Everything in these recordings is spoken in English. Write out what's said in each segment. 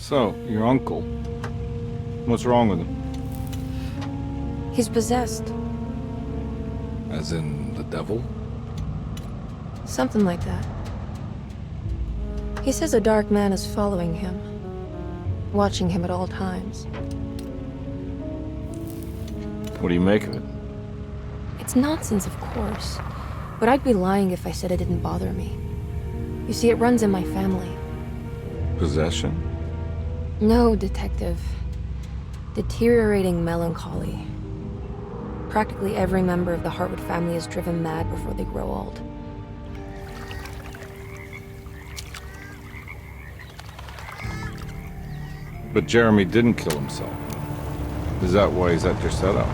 So, your uncle. What's wrong with him? He's possessed. As in the devil? Something like that. He says a dark man is following him, watching him at all times. What do you make of it? It's nonsense, of course, but I'd be lying if I said it didn't bother me. You see, it runs in my family. Possession? No, detective. Deteriorating melancholy. Practically every member of the Hartwood family is driven mad before they grow old. But Jeremy didn't kill himself. Is that why he's at Derceto?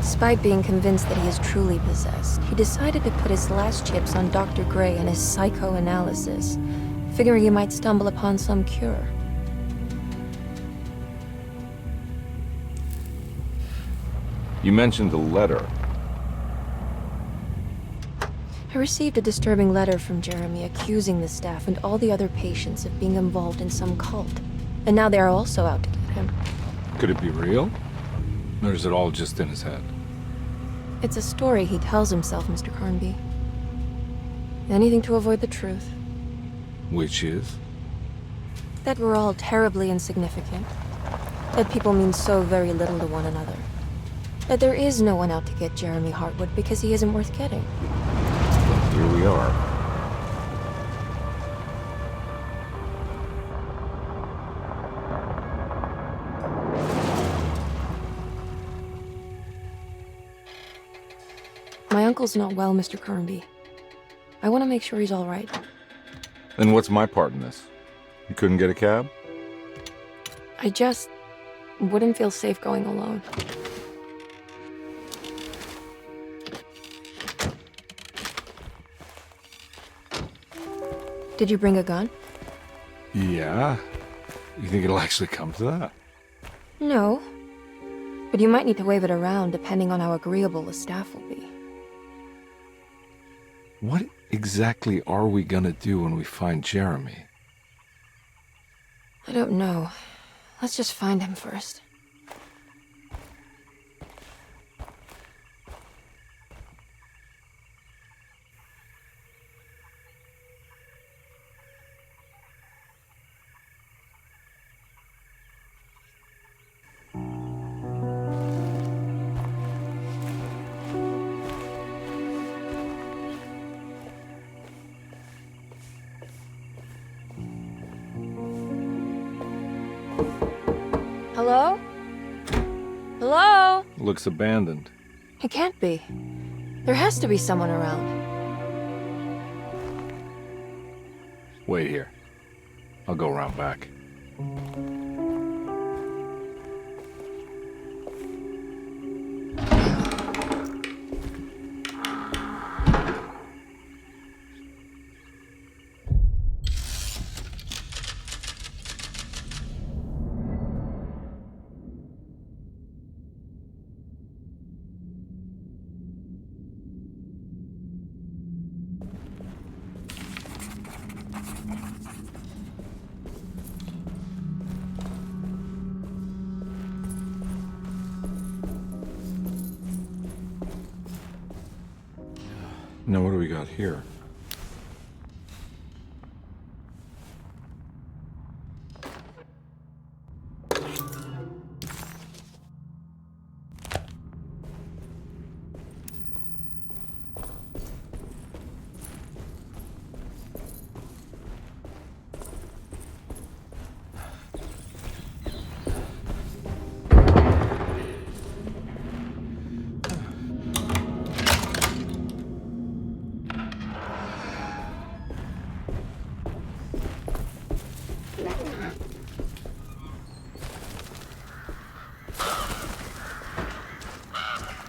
Despite being convinced that he is truly possessed, he decided to put his last chips on Dr. Gray and his psychoanalysis, figuring he might stumble upon some cure. You mentioned the letter. I received a disturbing letter from Jeremy accusing the staff and all the other patients of being involved in some cult. And now they are also out to get him. Could it be real? Or is it all just in his head? It's a story he tells himself, Mr. Carnby. Anything to avoid the truth. Which is? That we're all terribly insignificant. That people mean so very little to one another. That there is no one out to get Jeremy Hartwood because he isn't worth getting. Well, here we are. My uncle's not well, Mr. Carnby. I want to make sure he's all right. Then what's my part in this? You couldn't get a cab? I just wouldn't feel safe going alone. Did you bring a gun? Yeah. You think it'll actually come to that? No. But you might need to wave it around depending on how agreeable the staff will be. What exactly are we gonna do when we find Jeremy? I don't know. Let's just find him first. Hello? Hello? Looks abandoned. It can't be. There has to be someone around. Wait here. I'll go around back. Now what do we got here?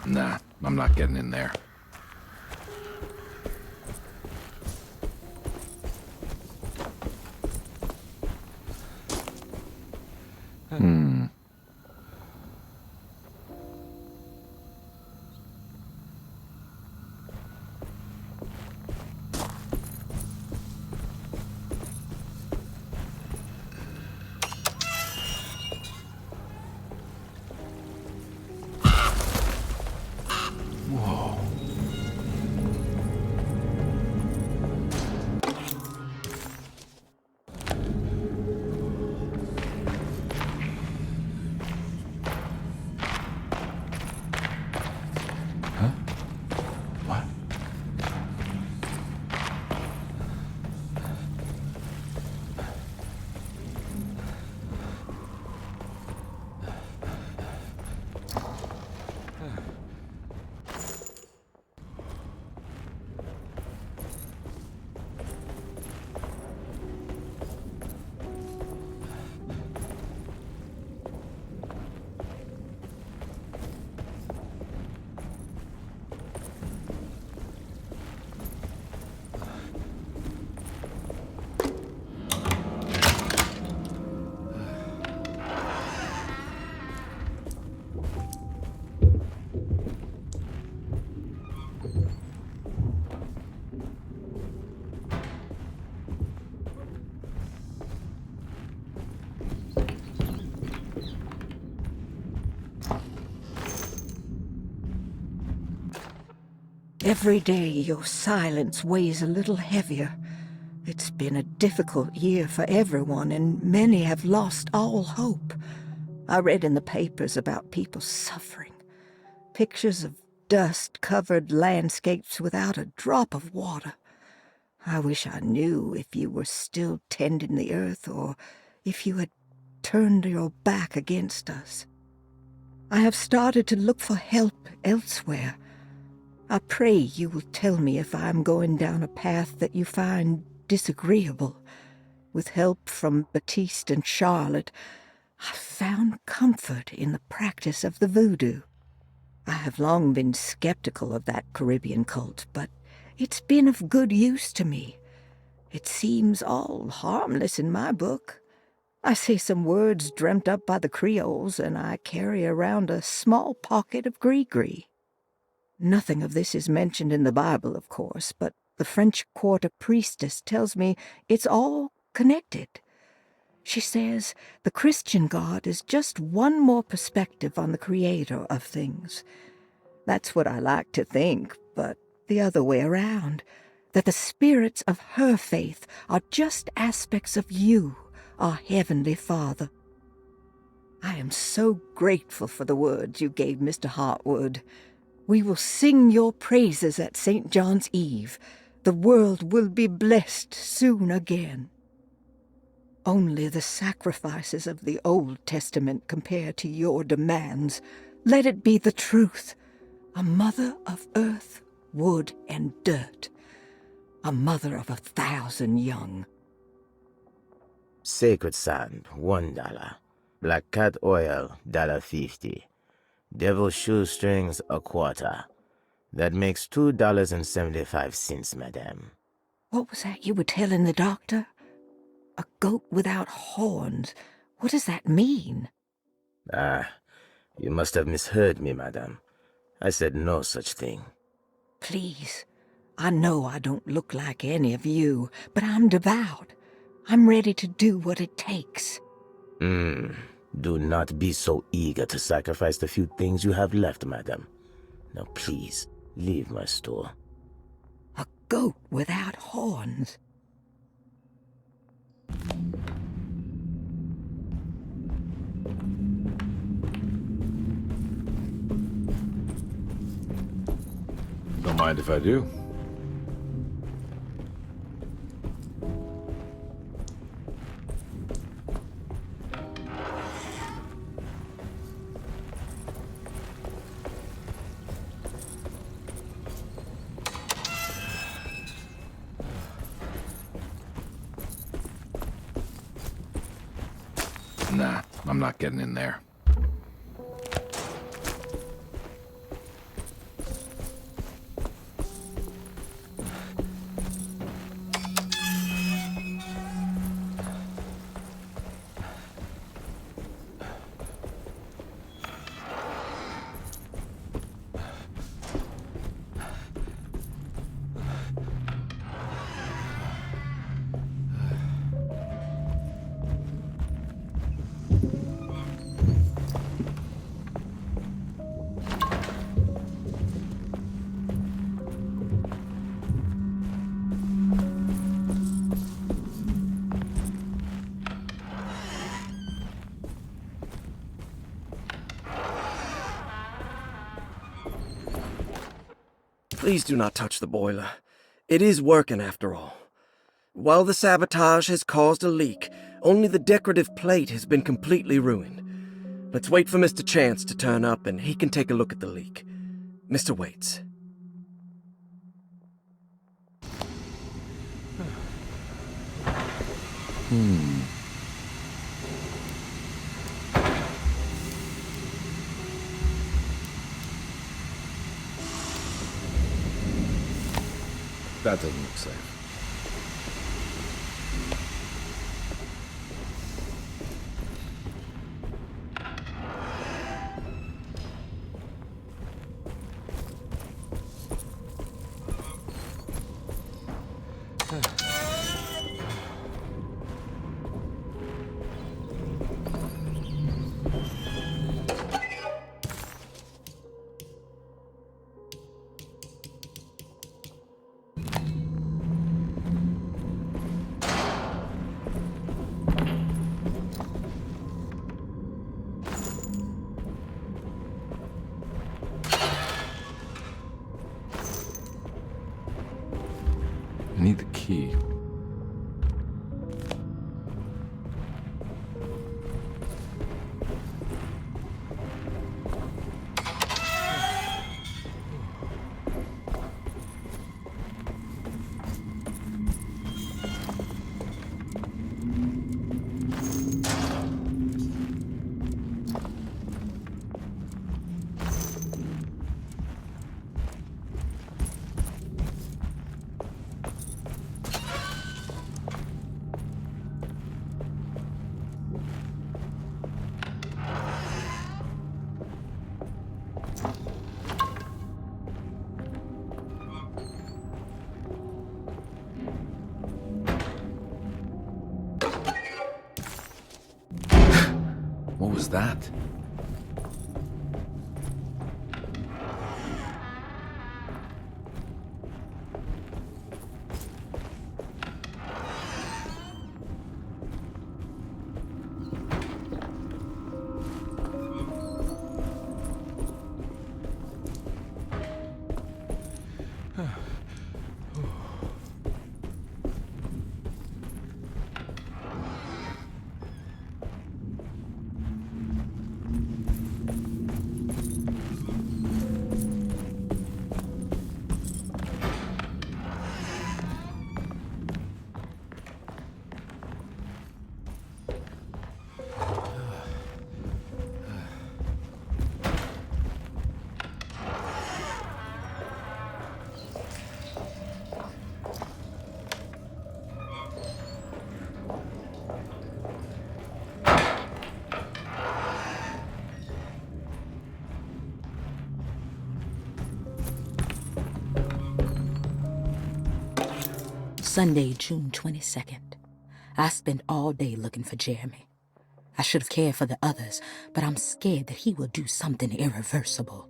Nah, I'm not getting in there. Every day your silence weighs a little heavier. It's been a difficult year for everyone, and many have lost all hope. I read in the papers about people suffering. Pictures of dust-covered landscapes without a drop of water. I wish I knew if you were still tending the earth or if you had turned your back against us. I have started to look for help elsewhere. I pray you will tell me if I am going down a path that you find disagreeable. With help from Baptiste and Charlotte, I found comfort in the practice of the voodoo. I have long been skeptical of that Caribbean cult, but it's been of good use to me. It seems all harmless in my book. I say some words dreamt up by the Creoles, and I carry around a small pocket of gree-gree. Nothing of this is mentioned in the Bible, of course, but the French Quarter priestess tells me it's all connected. She says the Christian God is just one more perspective on the creator of things. That's what I like to think, but the other way around, that the spirits of her faith are just aspects of you, our Heavenly Father. I am so grateful for the words you gave Mr. Hartwood. We will sing your praises at St. John's Eve. The world will be blessed soon again. Only the sacrifices of the Old Testament compare to your demands. Let it be the truth. A mother of earth, wood, and dirt. A mother of 1,000 young. Sacred sand, $1. Black cat oil, $1.50. Devil shoestrings, a quarter. That makes $2.75, madame. What was that you were telling the doctor? A goat without horns. What does that mean? Ah, you must have misheard me, madame. I said no such thing. Please, I know I don't look like any of you, but I'm devout. I'm ready to do what it takes. Do not be so eager to sacrifice the few things you have left, madam. Now please, leave my store. A goat without horns. Don't mind if I do. Nah, I'm not getting in there. Please do not touch the boiler. It is working after all. While the sabotage has caused a leak, only the decorative plate has been completely ruined. Let's wait for Mr. Chance to turn up and he can take a look at the leak. Mr. Waits. That doesn't look safe. was that? Sunday, June 22nd. I spent all day looking for Jeremy. I should have cared for the others, but I'm scared that he will do something irreversible.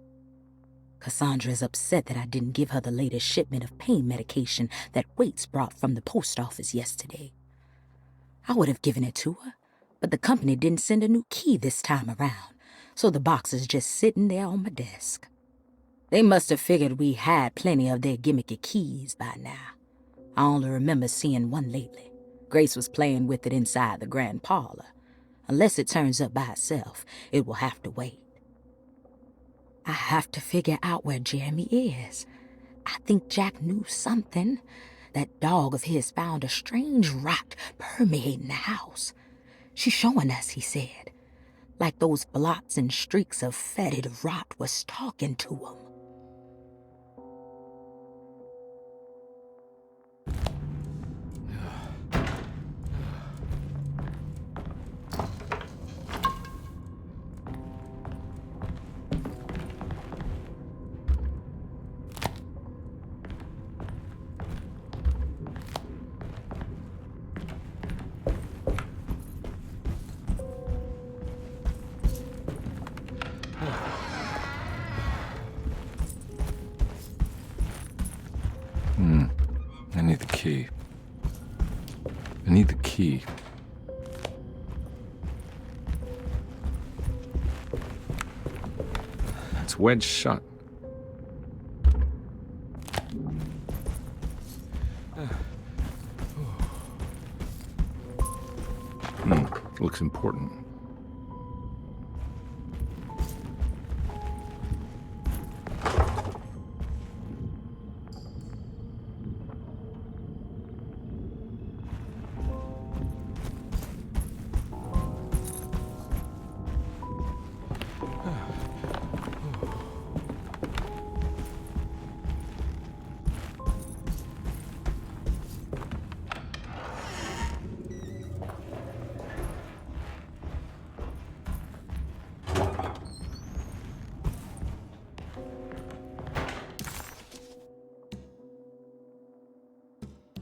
Cassandra is upset that I didn't give her the latest shipment of pain medication that Waits brought from the post office yesterday. I would have given it to her, but the company didn't send a new key this time around, so the box is just sitting there on my desk. They must have figured we had plenty of their gimmicky keys by now. I only remember seeing one lately. Grace was playing with it inside the grand parlor. Unless it turns up by itself, it will have to wait. I have to figure out where Jeremy is. I think Jack knew something. That dog of his found a strange rot permeating the house. She's showing us, he said. Like those blots and streaks of fetid rot was talking to him. I need the key. I need the key. It's wedged shut. Looks important.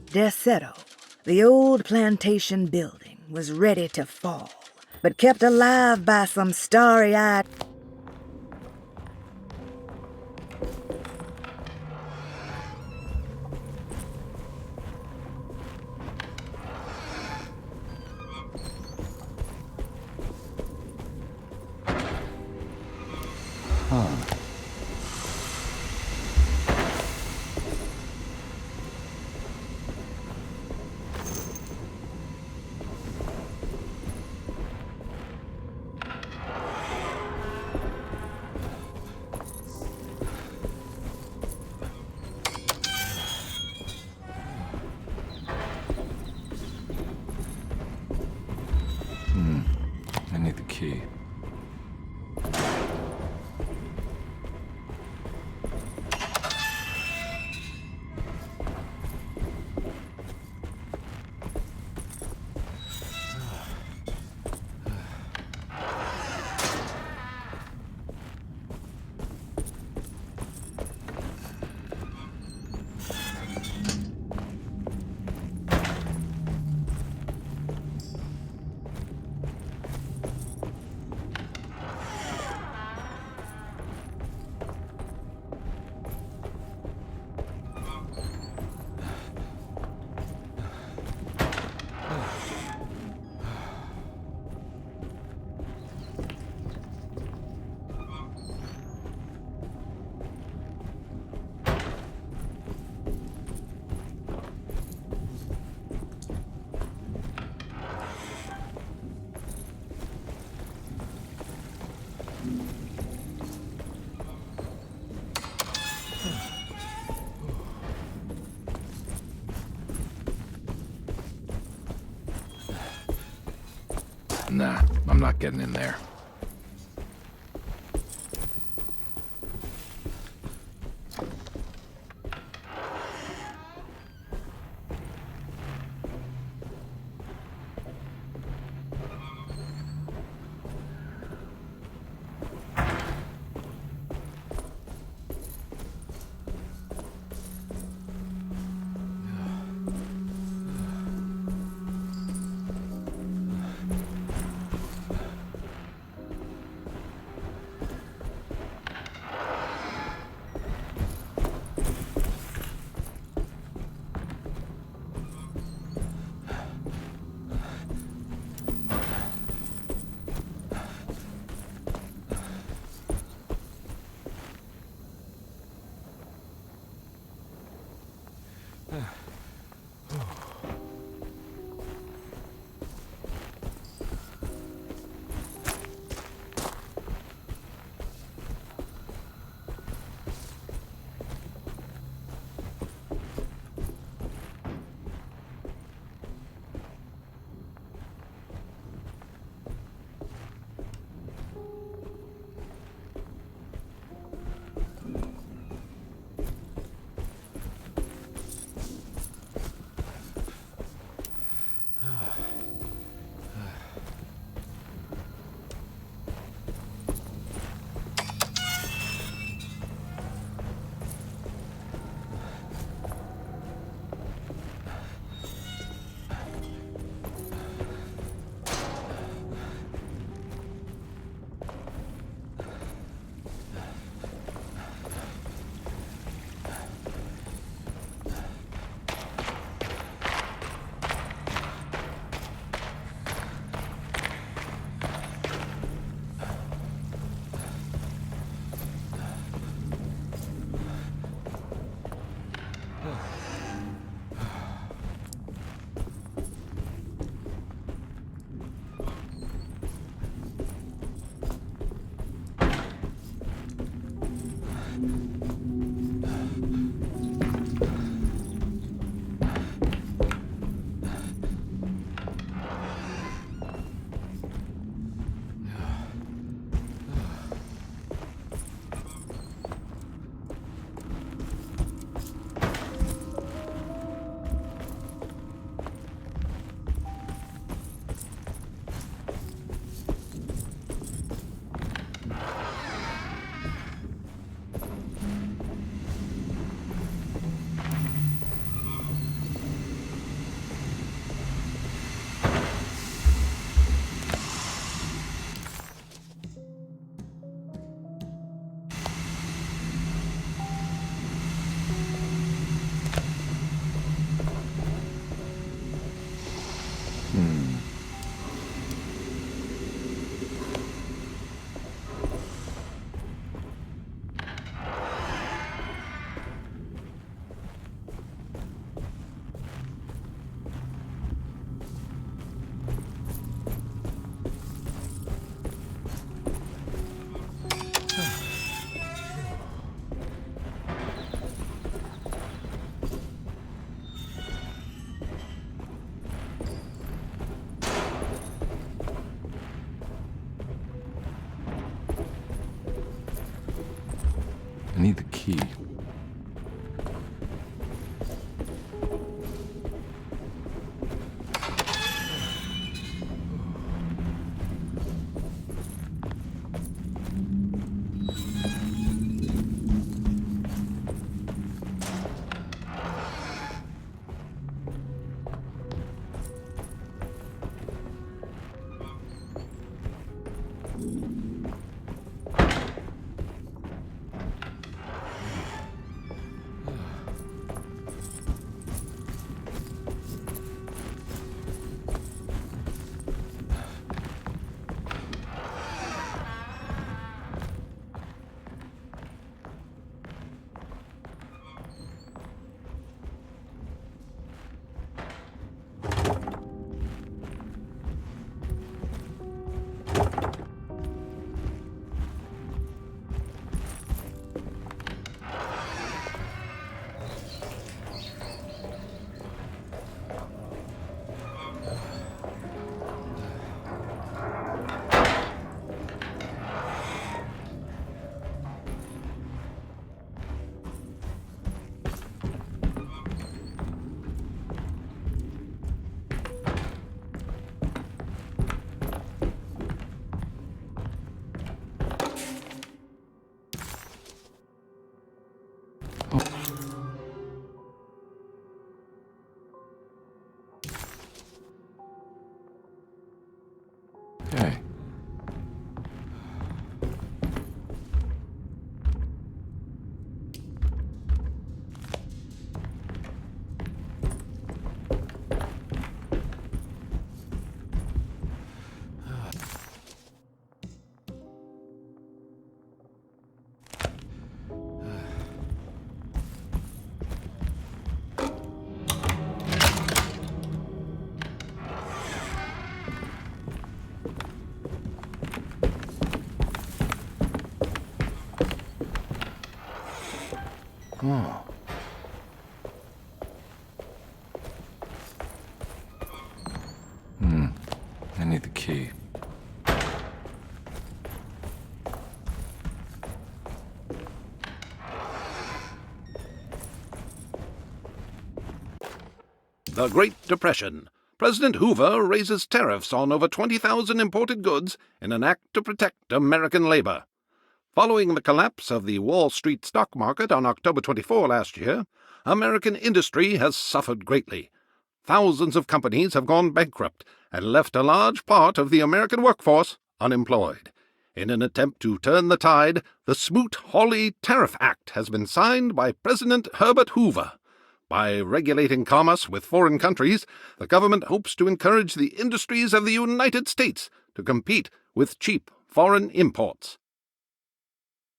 Derceto, the old plantation building, was ready to fall, but kept alive by some starry-eyed... I need the key. Nah, I'm not getting in there. I need the key. Okay. Oh. I need the key. The Great Depression. President Hoover raises tariffs on over 20,000 imported goods in an act to protect American labor. Following the collapse of the Wall Street stock market on October 24 last year, American industry has suffered greatly. Thousands of companies have gone bankrupt and left a large part of the American workforce unemployed. In an attempt to turn the tide, the Smoot-Hawley Tariff Act has been signed by President Herbert Hoover. By regulating commerce with foreign countries, the government hopes to encourage the industries of the United States to compete with cheap foreign imports.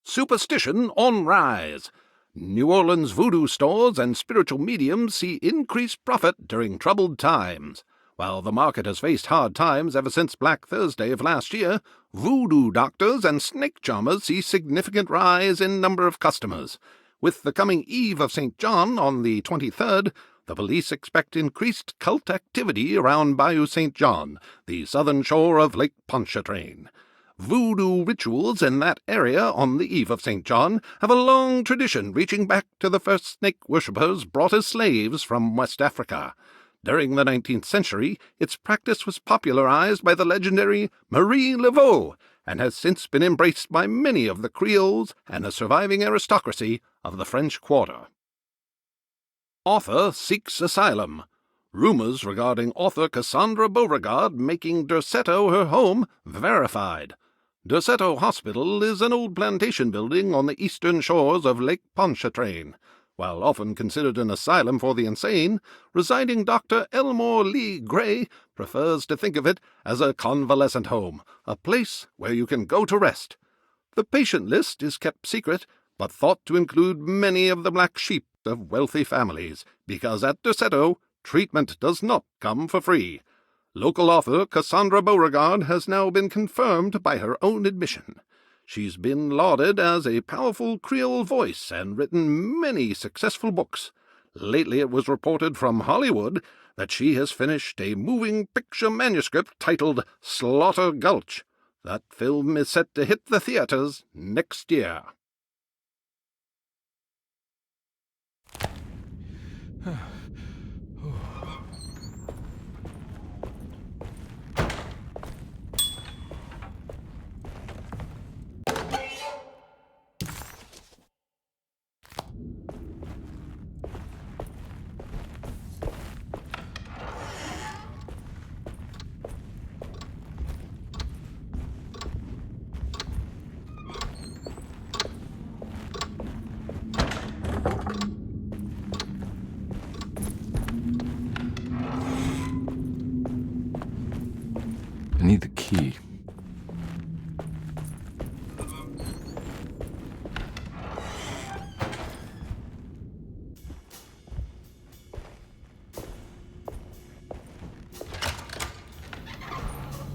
Superstition on rise. New Orleans voodoo stores and spiritual mediums see increased profit during troubled times. While the market has faced hard times ever since Black Thursday of last year, voodoo doctors and snake charmers see significant rise in number of customers. With the coming Eve of St. John on the 23rd, the police expect increased cult activity around Bayou St. John, the southern shore of Lake Pontchartrain. Voodoo rituals in that area on the Eve of St. John have a long tradition reaching back to the first snake worshippers brought as slaves from West Africa. During the 19th century, its practice was popularized by the legendary Marie Laveau and has since been embraced by many of the Creoles and the surviving aristocracy of the French Quarter. Author seeks asylum. Rumors regarding author Cassandra Beauregard making Derceto her home verified. Derceto Hospital is an old plantation building on the eastern shores of Lake Pontchartrain. While often considered an asylum for the insane, residing Dr. Elmore Lee Gray prefers to think of it as a convalescent home, a place where you can go to rest. The patient list is kept secret, but thought to include many of the black sheep of wealthy families, because at Derceto, treatment does not come for free. Local author Cassandra Beauregard has now been confirmed by her own admission. She's been lauded as a powerful Creole voice and written many successful books. Lately it was reported from Hollywood that she has finished a moving picture manuscript titled Slaughter Gulch. That film is set to hit the theaters next year. I need the key.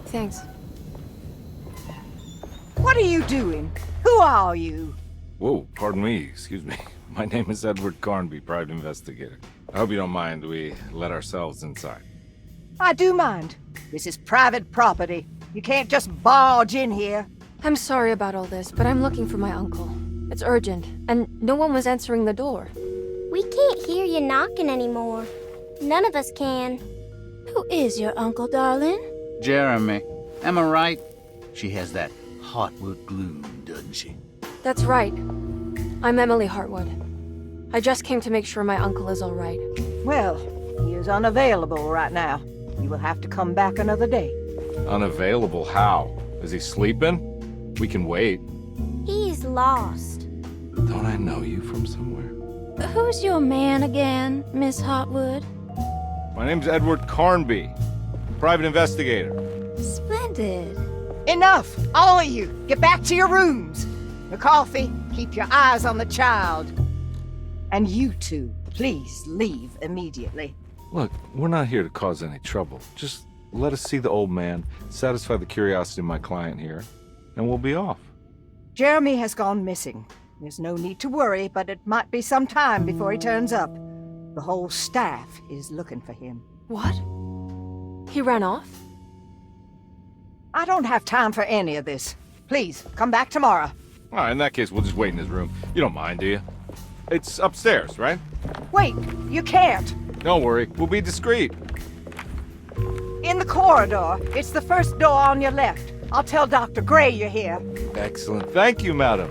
Thanks. What are you doing? Who are you? Whoa, pardon me, excuse me. My name is Edward Carnby, private investigator. I hope you don't mind we let ourselves inside. I do mind. This is private property. You can't just barge in here. I'm sorry about all this, but I'm looking for my uncle. It's urgent, and no one was answering the door. We can't hear you knocking anymore. None of us can. Who is your uncle, darling? Jeremy. Am I right? She has that Hartwood gloom, doesn't she? That's right. I'm Emily Hartwood. I just came to make sure my uncle is all right. Well, he is unavailable right now. You will have to come back another day. Unavailable how? Is he sleeping? We can wait. He's lost. Don't I know you from somewhere? Who's your man again, Miss Hartwood? My name's Edward Carnby, private investigator. Splendid. Enough! All of you! Get back to your rooms! McCarthy, keep your eyes on the child. And you two, please leave immediately. Look, we're not here to cause any trouble. Just let us see the old man, satisfy the curiosity of my client here, and we'll be off. Jeremy has gone missing. There's no need to worry, but it might be some time before he turns up. The whole staff is looking for him. What? He ran off? I don't have time for any of this. Please, come back tomorrow. All right, in that case, we'll just wait in his room. You don't mind, do you? It's upstairs, right? Wait, you can't. Don't worry, we'll be discreet. In the corridor. It's the first door on your left. I'll tell Dr. Gray you're here. Excellent. Thank you, madam.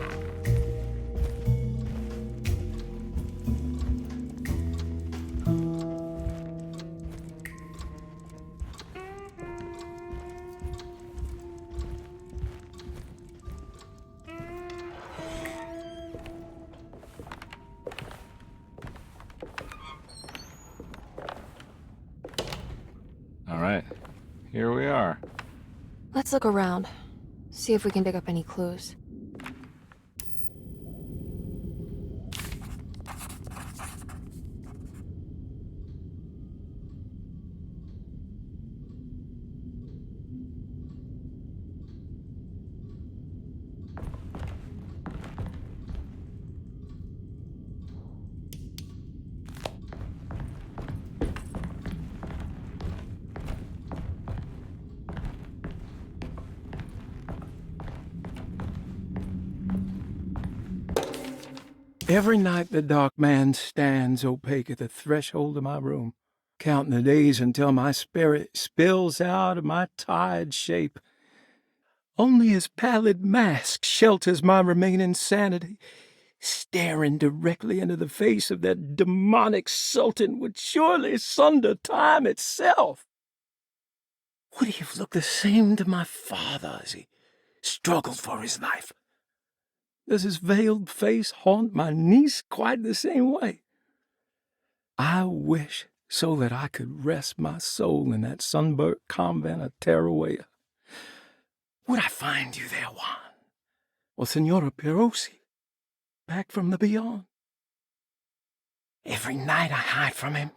All right, here we are. Let's look around. See if we can dig up any clues. Every night the dark man stands opaque at the threshold of my room, counting the days until my spirit spills out of my tired shape. Only his pallid mask shelters my remaining sanity. Staring directly into the face of that demonic sultan would surely sunder time itself. Would he have looked the same to my father as he struggled for his life? Does his veiled face haunt my niece quite the same way? I wish so that I could rest my soul in that sunburnt convent of Teruel. Would I find you there, Juan? Or Senora Perosi, back from the beyond? Every night I hide from him,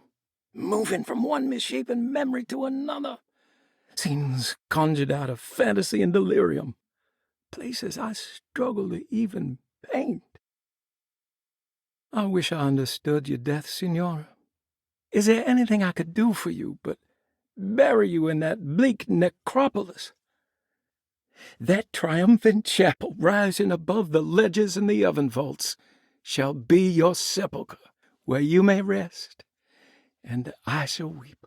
moving from one misshapen memory to another. Scenes conjured out of fantasy and delirium. Places I struggle to even paint. I wish I understood your death, Senora. Is there anything I could do for you but bury you in that bleak necropolis? That triumphant chapel rising above the ledges and the oven vaults shall be your sepulchre, where you may rest, and I shall weep.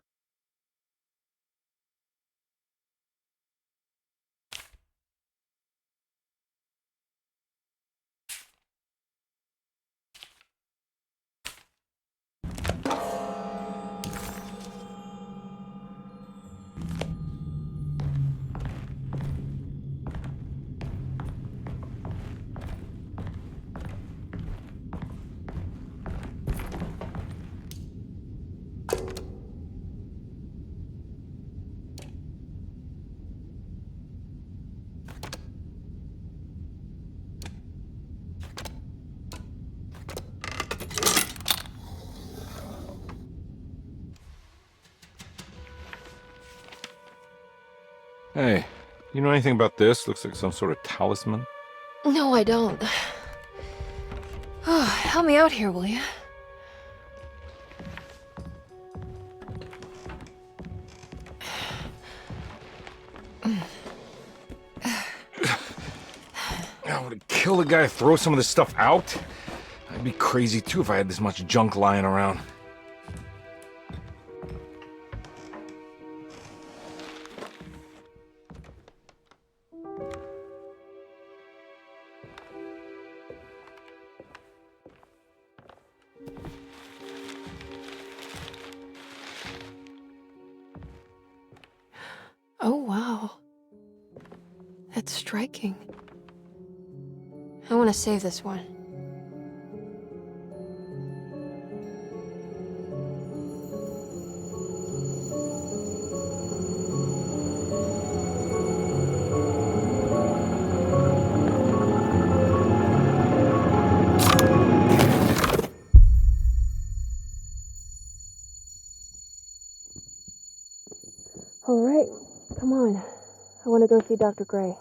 Hey, you know anything about this? Looks like some sort of talisman. No, I don't. Oh, help me out here, will you? I would kill the guy to throw some of this stuff out. I'd be crazy too if I had this much junk lying around. Oh, wow. That's striking. I want to save this one. All right, come on. I want to go see Dr. Gray.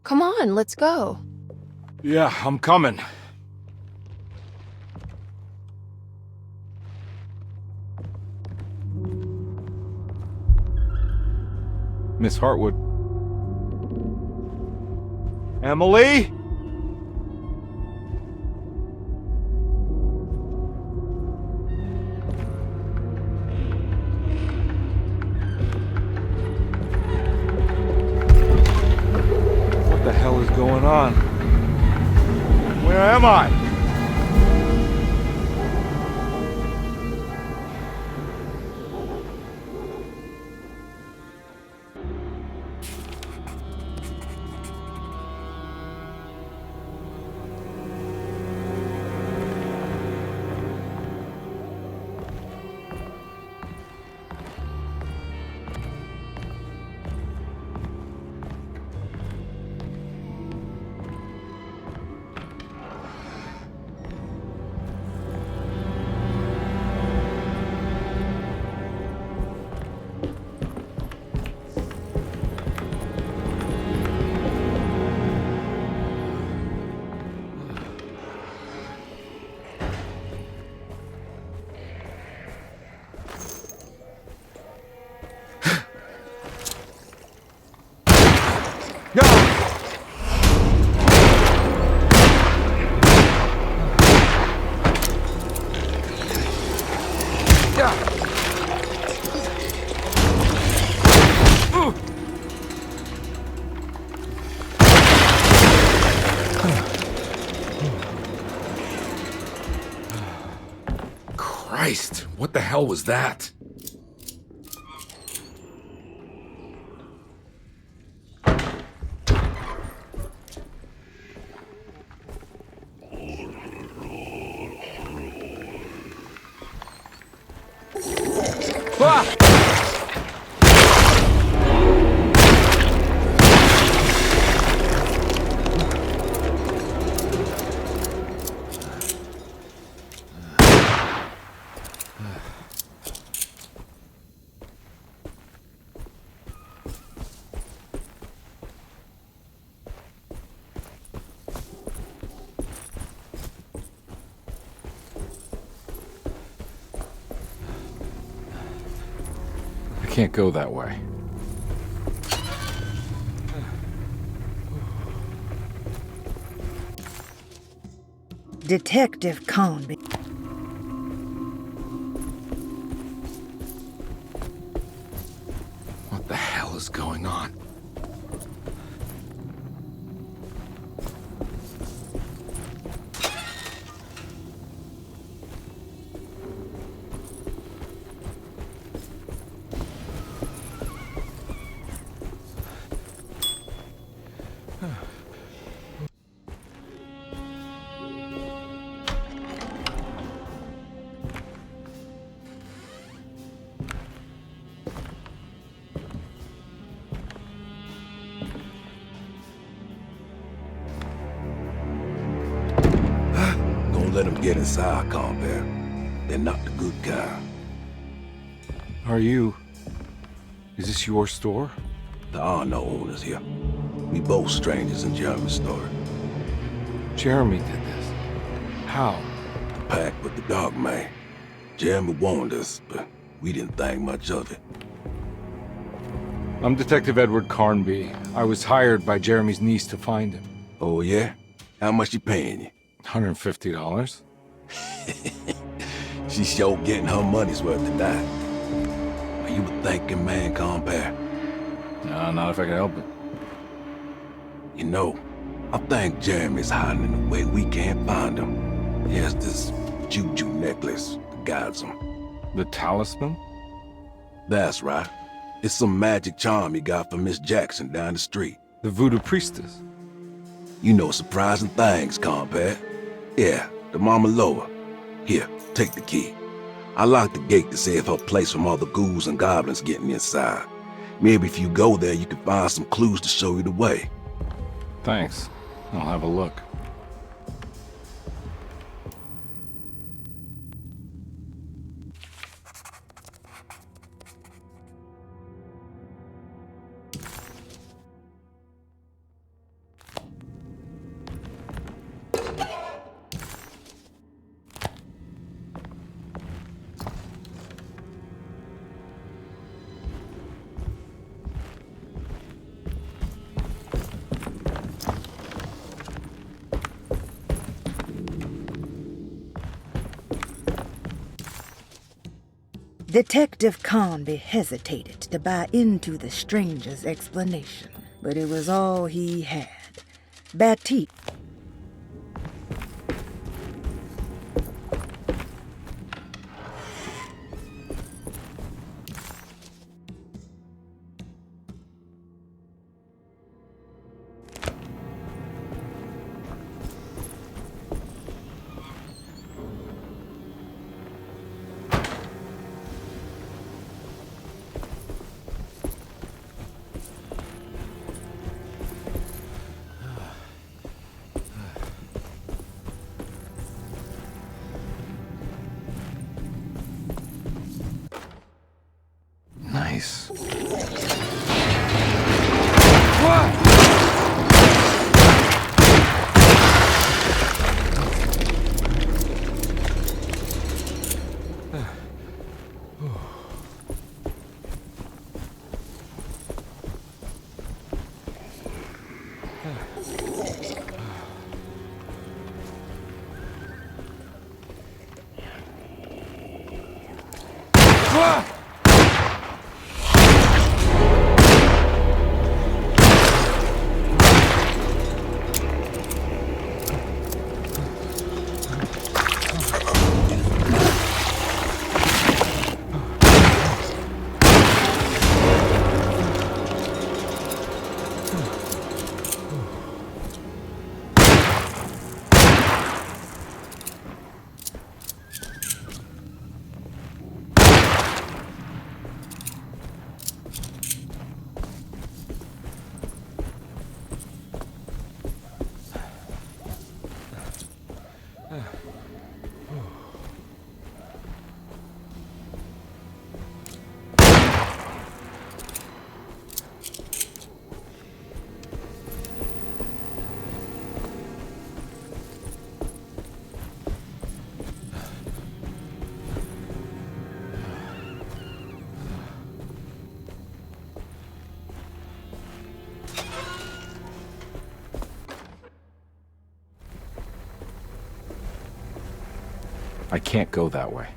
Come on, let's go. Yeah, I'm coming. Miss Hartwood. Emily? What the hell is going on? Where am I? Christ, what the hell was that? Ah! I can't go that way. Detective Carnby. What the hell is going on? Let them get inside, Carnby. They're not the good kind. Are you... Is this your store? There are no owners here. We both strangers in Jeremy's story. Jeremy did this. How? The pact with the dog man. Jeremy warned us, but we didn't think much of it. I'm Detective Edward Carnby. I was hired by Jeremy's niece to find him. Oh, yeah? How much she paying you? $150. She's sure getting her money's worth tonight. Are you a thinking man, Carnby? No, not if I can help it. You know, I think Jeremy's hiding in a way we can't find him. He has this juju necklace that guides him. The talisman? That's right. It's some magic charm you got from Miss Jackson down the street. The voodoo priestess? You know surprising things, compadre. Yeah, the Mama Loa. Here, take the key. I locked the gate to save her place from all the ghouls and goblins getting inside. Maybe if you go there, you can find some clues to show you the way. Thanks. I'll have a look. Detective Carnby hesitated to buy into the stranger's explanation, but it was all he had. Batik. Nice. I can't go that way.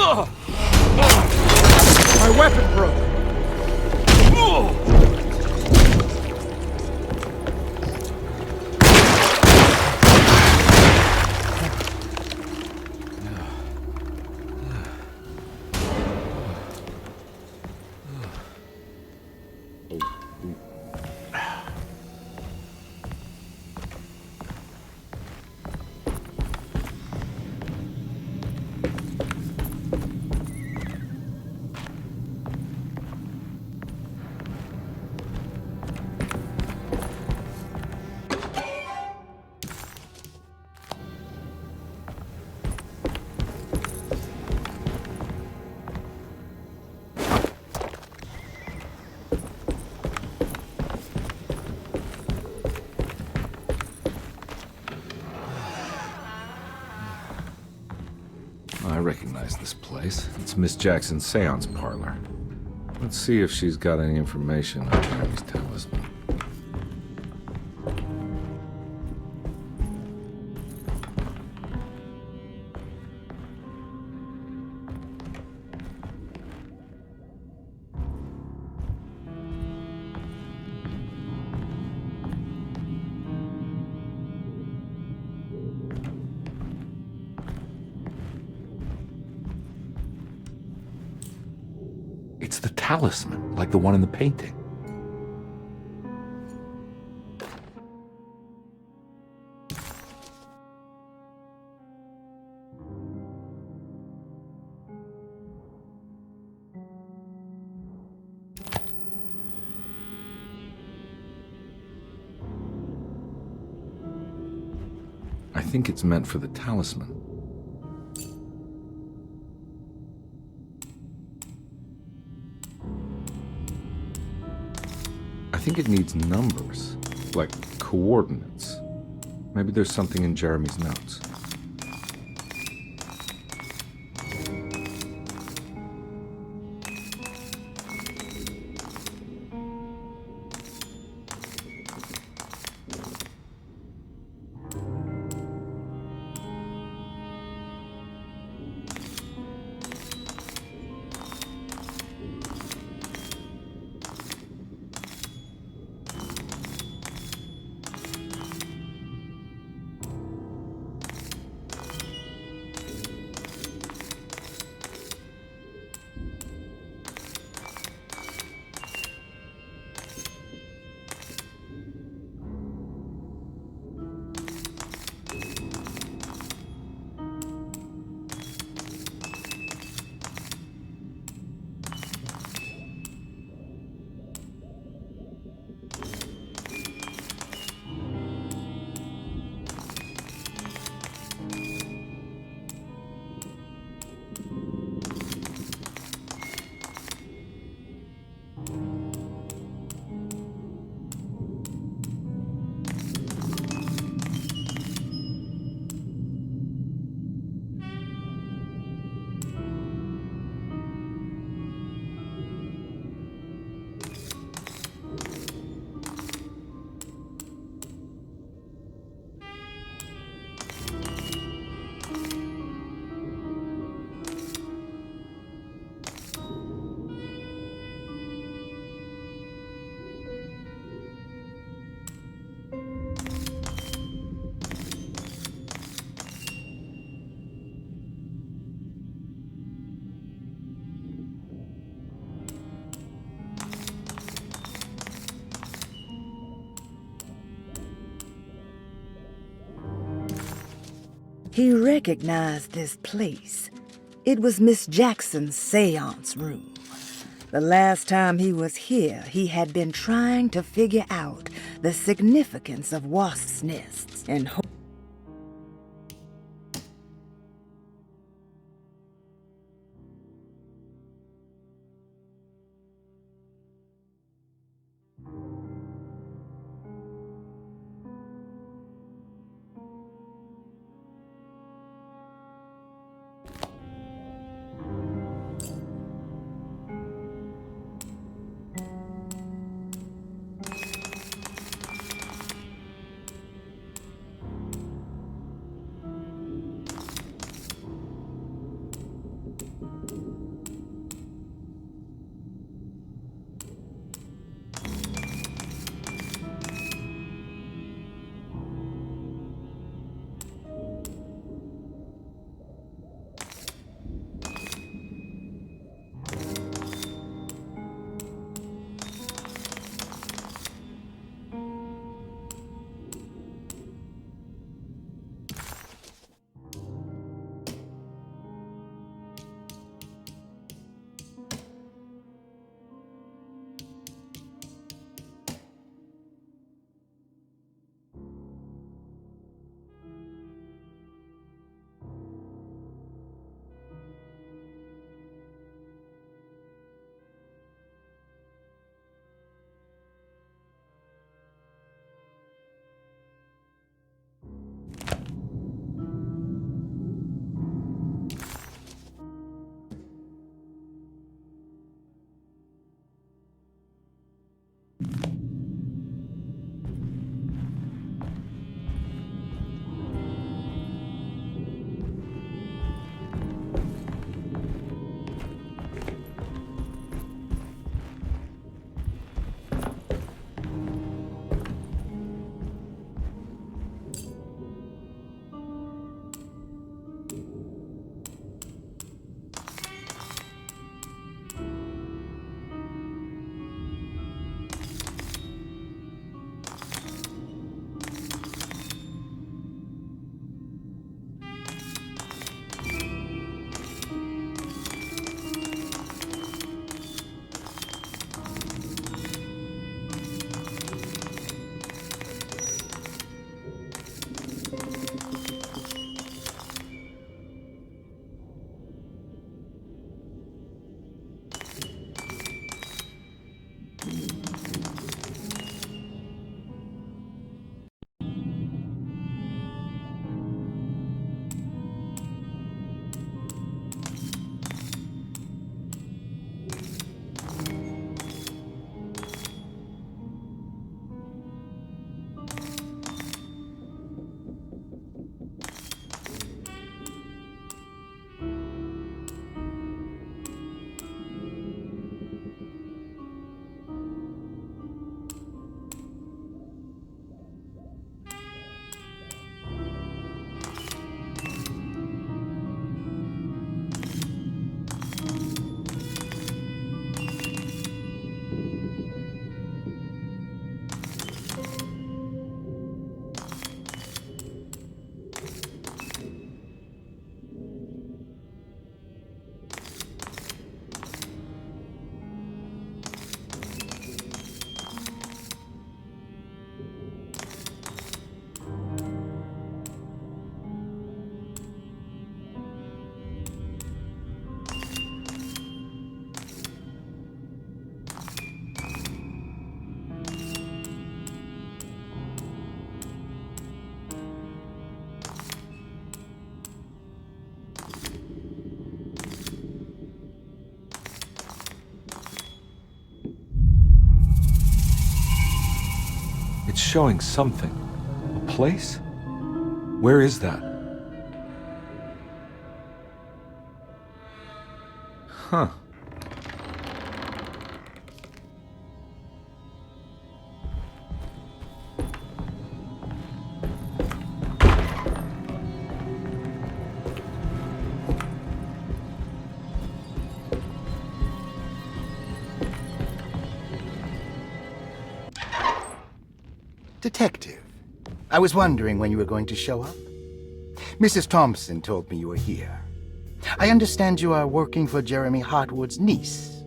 Oh. My weapon broke. I recognize this place. It's Miss Jackson's seance parlor. Let's see if she's got any information on Jeremy's talisman. It's the talisman, like the one in the painting. I think it's meant for the talisman. I think it needs numbers, like coordinates. Maybe there's something in Jeremy's notes. He recognized this place. It was Miss Jackson's seance room. The last time he was here, he had been trying to figure out the significance of wasps' nests and It's showing something. A place? Where is that? Huh. Detective, I was wondering when you were going to show up. Mrs. Thompson told me you were here. I understand you are working for Jeremy Hartwood's niece.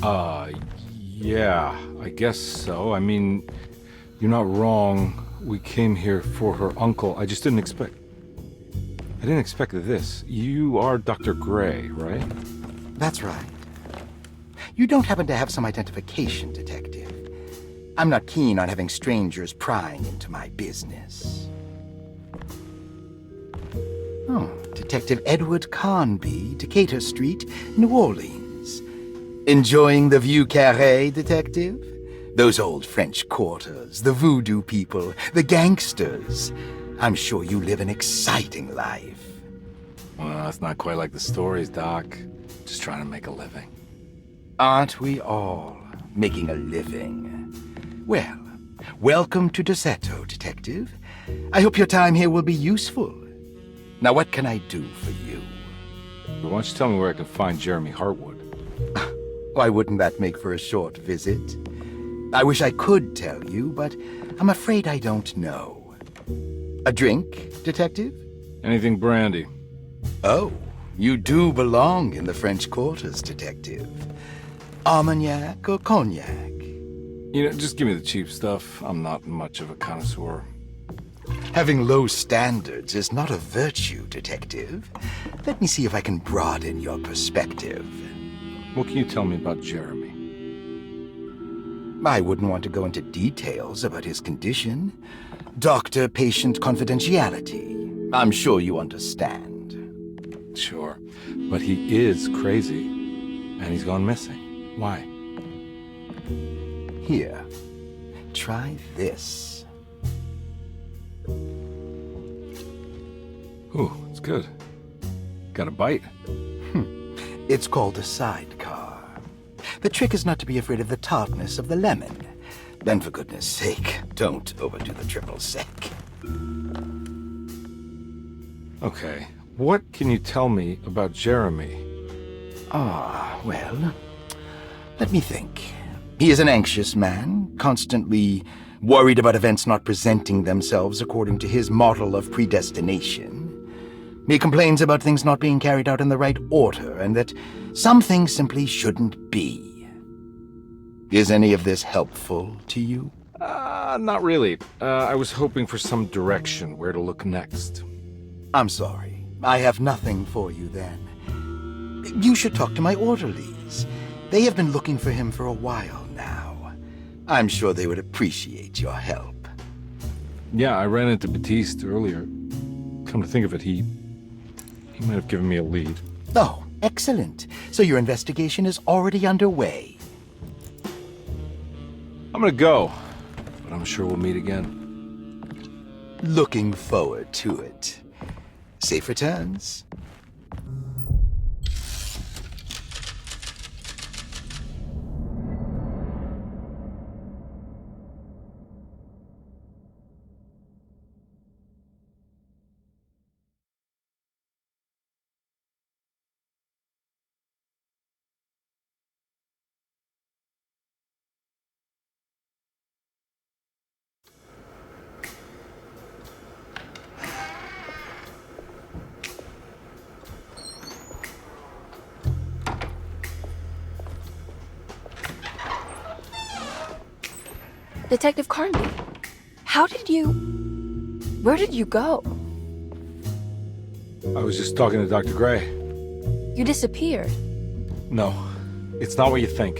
Yeah, I guess so. I mean, you're not wrong. We came here for her uncle. I didn't expect this. You are Dr. Gray, right? That's right. You don't happen to have some identification, Detective. I'm not keen on having strangers prying into my business. Oh, Detective Edward Carnby, Decatur Street, New Orleans. Enjoying the Vieux Carré, Detective? Those old French quarters, the voodoo people, the gangsters. I'm sure you live an exciting life. Well, it's not quite like the stories, Doc. Just trying to make a living. Aren't we all making a living? Well, welcome to Derceto, Detective. I hope your time here will be useful. Now, what can I do for you? Why don't you tell me where I can find Jeremy Hartwood? Why wouldn't that make for a short visit? I wish I could tell you, but I'm afraid I don't know. A drink, Detective? Anything brandy. Oh, you do belong in the French quarters, Detective. Armagnac or cognac? You know, just give me the cheap stuff. I'm not much of a connoisseur. Having low standards is not a virtue, Detective. Let me see if I can broaden your perspective. What can you tell me about Jeremy? I wouldn't want to go into details about his condition. Doctor-patient confidentiality. I'm sure you understand. Sure, but he is crazy, and he's gone missing. Why? Here, try this. Ooh, it's good. Got a bite? It's called a sidecar. The trick is not to be afraid of the tartness of the lemon. Then, for goodness sake, don't overdo the triple sec. Okay, what can you tell me about Jeremy? Well, let me think. He is an anxious man, constantly worried about events not presenting themselves according to his model of predestination. He complains about things not being carried out in the right order, and that some things simply shouldn't be. Is any of this helpful to you? Not really. I was hoping for some direction where to look next. I'm sorry. I have nothing for you then. You should talk to my orderlies. They have been looking for him for a while now. I'm sure they would appreciate your help. Yeah, I ran into Batiste earlier. Come to think of it, he might have given me a lead. Oh, excellent. So your investigation is already underway. I'm gonna go, but I'm sure we'll meet again. Looking forward to it. Safe returns. Detective Carnby, where did you go? I was just talking to Dr. Gray. You disappeared. No, it's not what you think.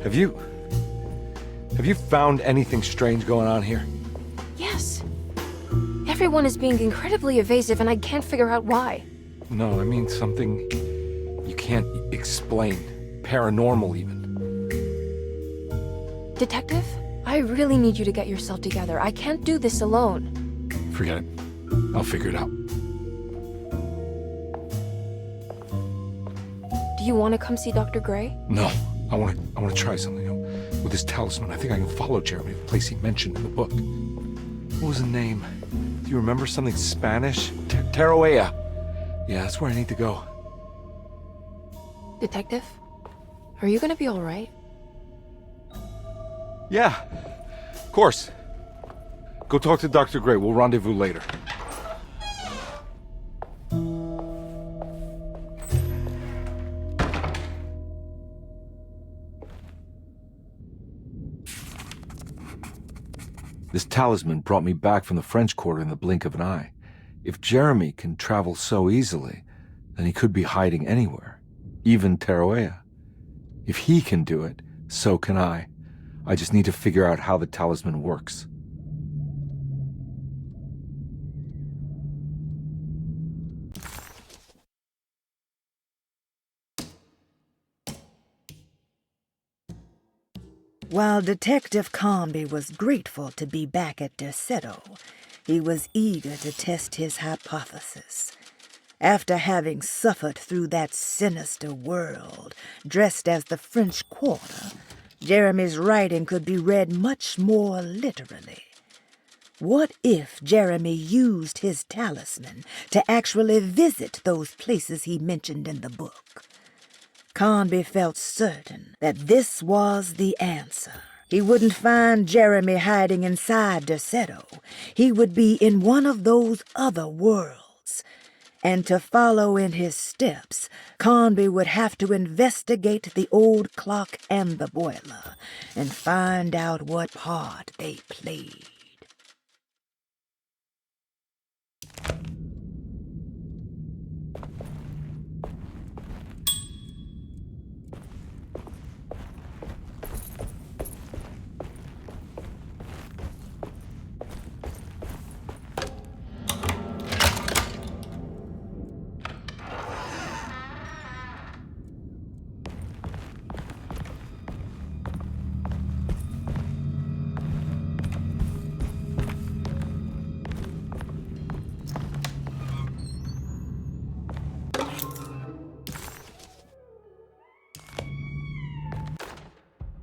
Have you found anything strange going on here? Yes. Everyone is being incredibly evasive and I can't figure out why. No, I mean something you can't explain. Paranormal, even. Detective, I really need you to get yourself together. I can't do this alone. Forget it. I'll figure it out. Do you want to come see Dr. Gray? No. I want to try something. With this talisman, I think I can follow Jeremy to the place he mentioned in the book. What was the name? Do you remember something Spanish? Tarawea. Yeah, that's where I need to go. Detective? Are you gonna be alright? Yeah, of course. Go talk to Dr. Gray. We'll rendezvous later. This talisman brought me back from the French Quarter in the blink of an eye. If Jeremy can travel so easily, then he could be hiding anywhere, even Tarawea. If he can do it, so can I. I just need to figure out how the talisman works. While Detective Carnby was grateful to be back at Derceto, he was eager to test his hypothesis. After having suffered through that sinister world, dressed as the French Quarter, Jeremy's writing could be read much more literally. What if Jeremy used his talisman to actually visit those places he mentioned in the book? Carnby felt certain that this was the answer. He wouldn't find Jeremy hiding inside Derceto. He would be in one of those other worlds. And to follow in his steps, Carnby would have to investigate the old clock and the boiler and find out what part they played.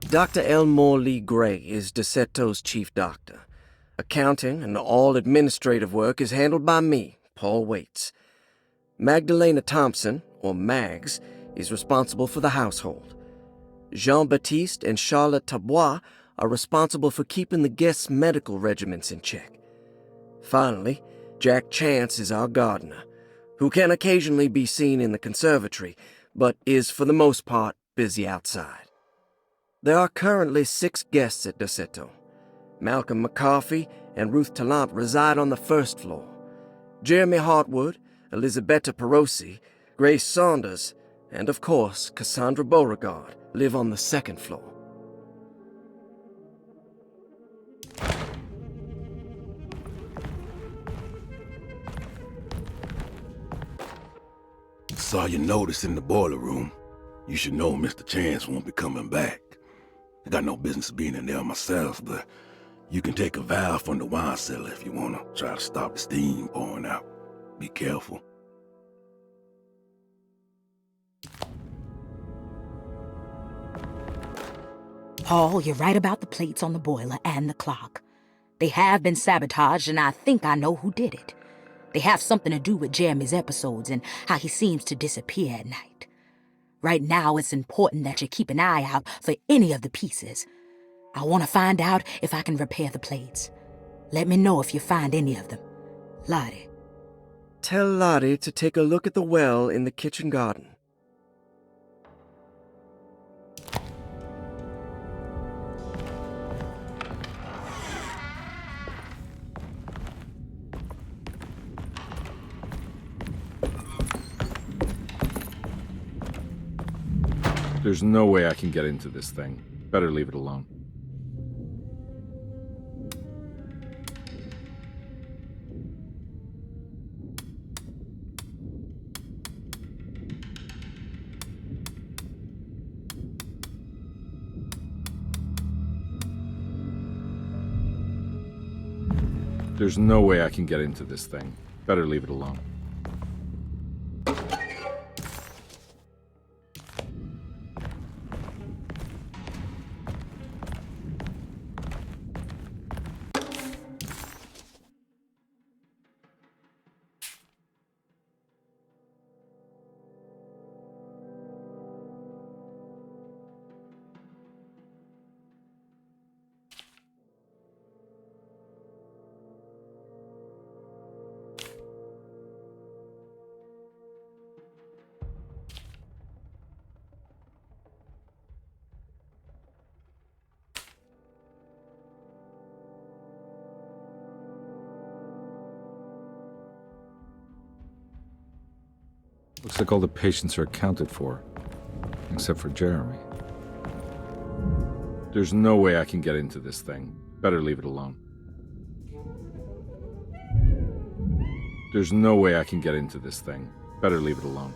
Dr. Elmore Lee Gray is Derceto's chief doctor. Accounting and all administrative work is handled by me, Paul Waits. Magdalena Thompson, or Mags, is responsible for the household. Jean-Baptiste and Charlotte Tabois are responsible for keeping the guests' medical regimens in check. Finally, Jack Chance is our gardener, who can occasionally be seen in the conservatory, but is for the most part busy outside. There are currently 6 guests at Derceto. Malcolm McCarthy and Ruth Tallant reside on the first floor. Jeremy Hartwood, Elisabetta Perosi, Grace Saunders, and of course Cassandra Beauregard live on the second floor. Saw your notice in the boiler room. You should know Mr. Chance won't be coming back. I got no business being in there myself, but you can take a valve from the wine cellar if you want to try to stop the steam pouring out. Be careful. Paul, you're right about the plates on the boiler and the clock. They have been sabotaged, and I think I know who did it. They have something to do with Jeremy's episodes and how he seems to disappear at night. Right now, it's important that you keep an eye out for any of the pieces. I want to find out if I can repair the plates. Let me know if you find any of them. Lottie. Tell Lottie to take a look at the well in the kitchen garden. There's no way I can get into this thing. Better leave it alone. There's no way I can get into this thing. Better leave it alone. Looks like all the patients are accounted for, except for Jeremy. There's no way I can get into this thing. Better leave it alone. There's no way I can get into this thing. Better leave it alone.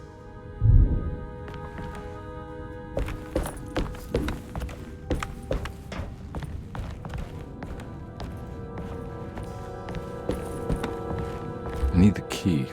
I need the key.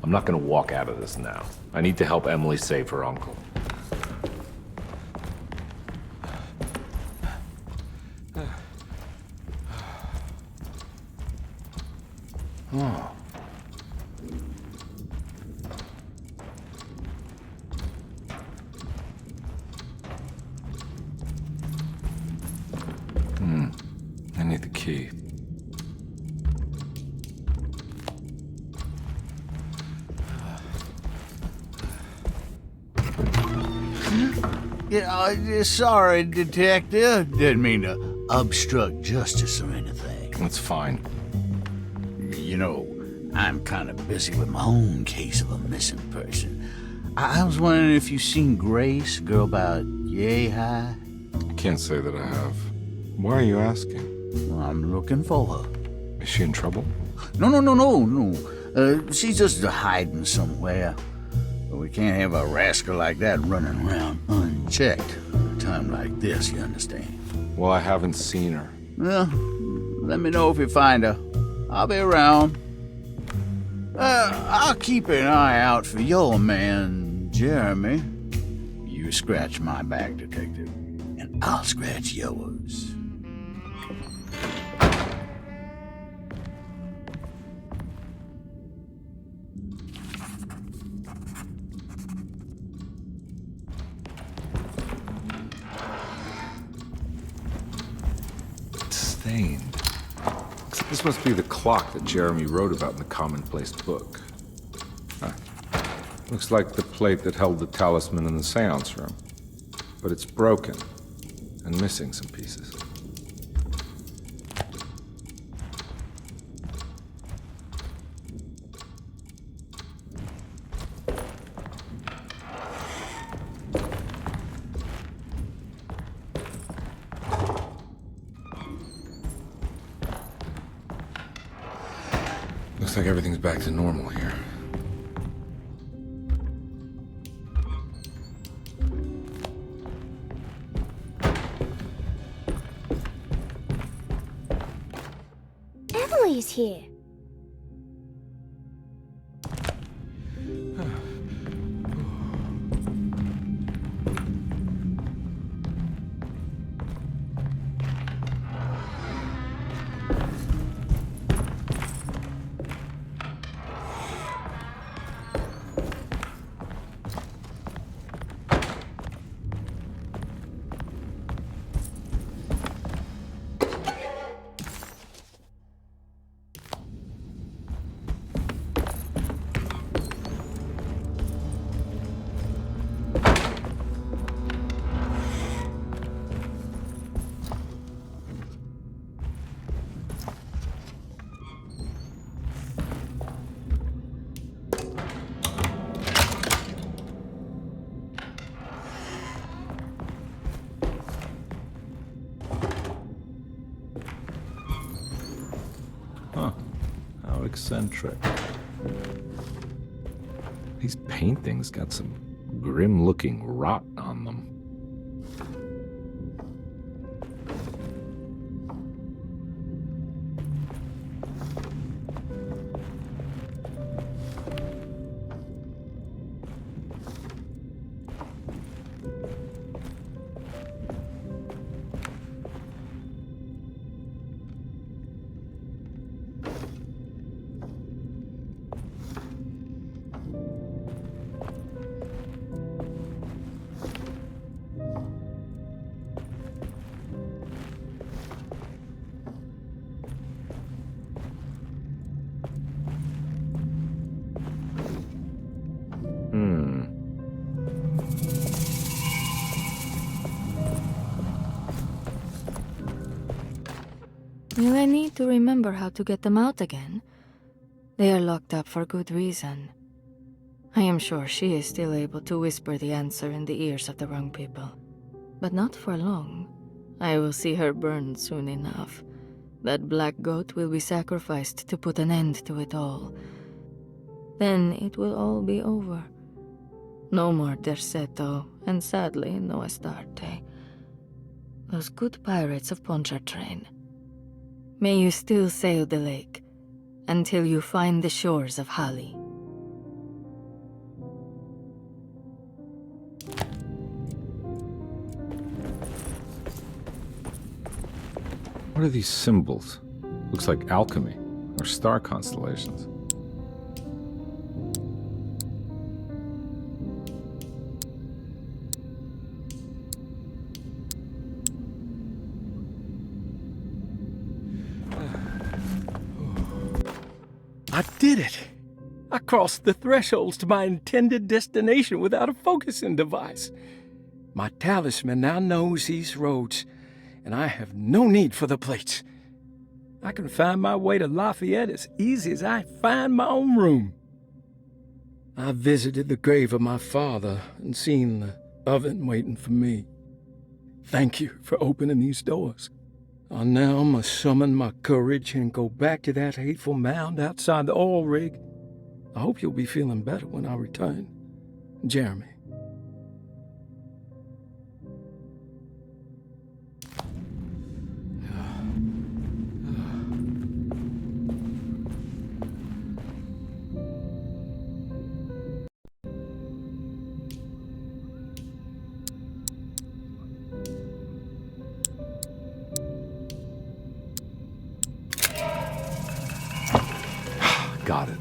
I'm not gonna walk out of this now. I need to help Emily save her uncle. Oh. I need the key. Yeah, sorry, Detective. Didn't mean to obstruct justice or anything. That's fine. You know, I'm kind of busy with my own case of a missing person. I was wondering if you've seen Grace, a girl about yay high? I can't say that I have. Why are you asking? Well, I'm looking for her. Is she in trouble? No. She's just hiding somewhere. But we can't have a rascal like that running around unchecked at a time like this, you understand? Well, I haven't seen her. Well, let me know if you find her. I'll be around. I'll keep an eye out for your man, Jeremy. You scratch my back, Detective, and I'll scratch yours. Stained. This must be the clock that Jeremy wrote about in the commonplace book. Huh. Looks like the plate that held the talisman in the seance room. But it's broken and missing some pieces. Looks like everything's back to normal here. Emily's here. eccentric. These paintings got some grim-looking rot on them. Will I need to remember how to get them out again? They are locked up for good reason. I am sure she is still able to whisper the answer in the ears of the wrong people. But not for long. I will see her burned soon enough. That black goat will be sacrificed to put an end to it all. Then it will all be over. No more Derceto, and sadly, no Astarte. Those good pirates of Pontchartrain. May you still sail the lake, until you find the shores of Hali. What are these symbols? Looks like alchemy, or star constellations. I did it! I crossed the thresholds to my intended destination without a focusing device. My talisman now knows these roads, and I have no need for the plates. I can find my way to Lafayette as easy as I find my own room. I visited the grave of my father and seen the oven waiting for me. Thank you for opening these doors. I now must summon my courage and go back to that hateful mound outside the oil rig. I hope you'll be feeling better when I return. Jeremy. Got it.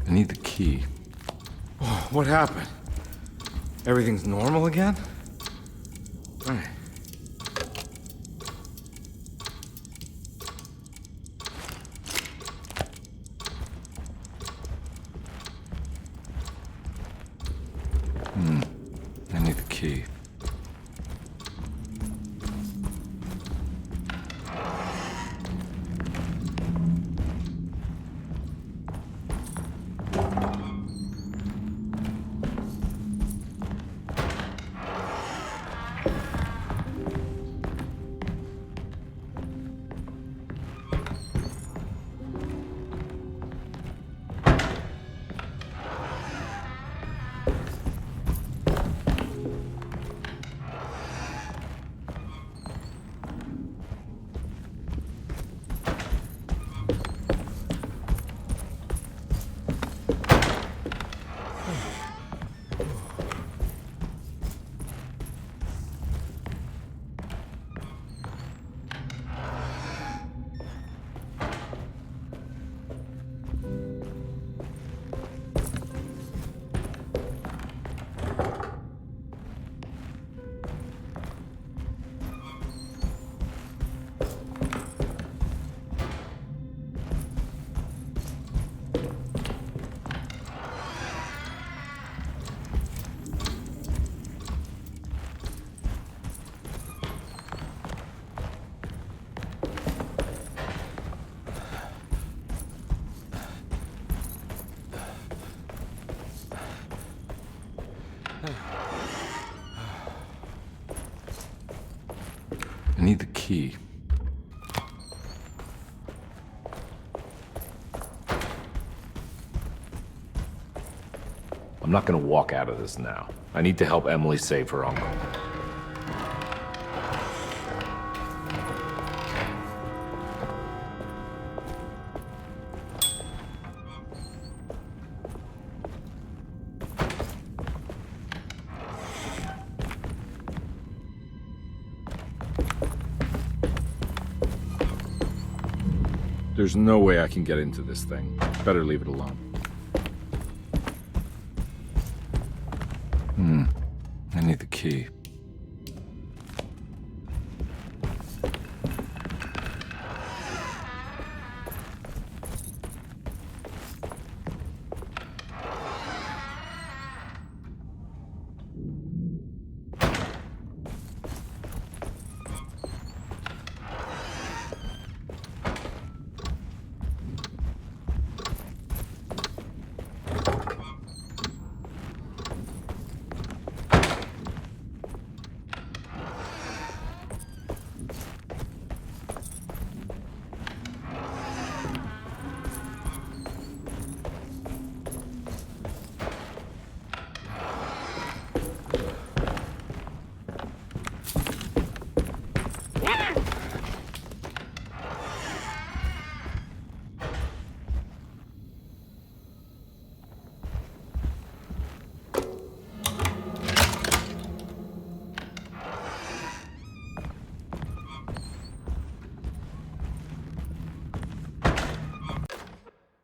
I need the key. Oh, what happened? Everything's normal again? All right. I need the key. key. I'm not gonna walk out of this now. I need to help Emily save her uncle. There's no way I can get into this thing. Better leave it alone. I need the key.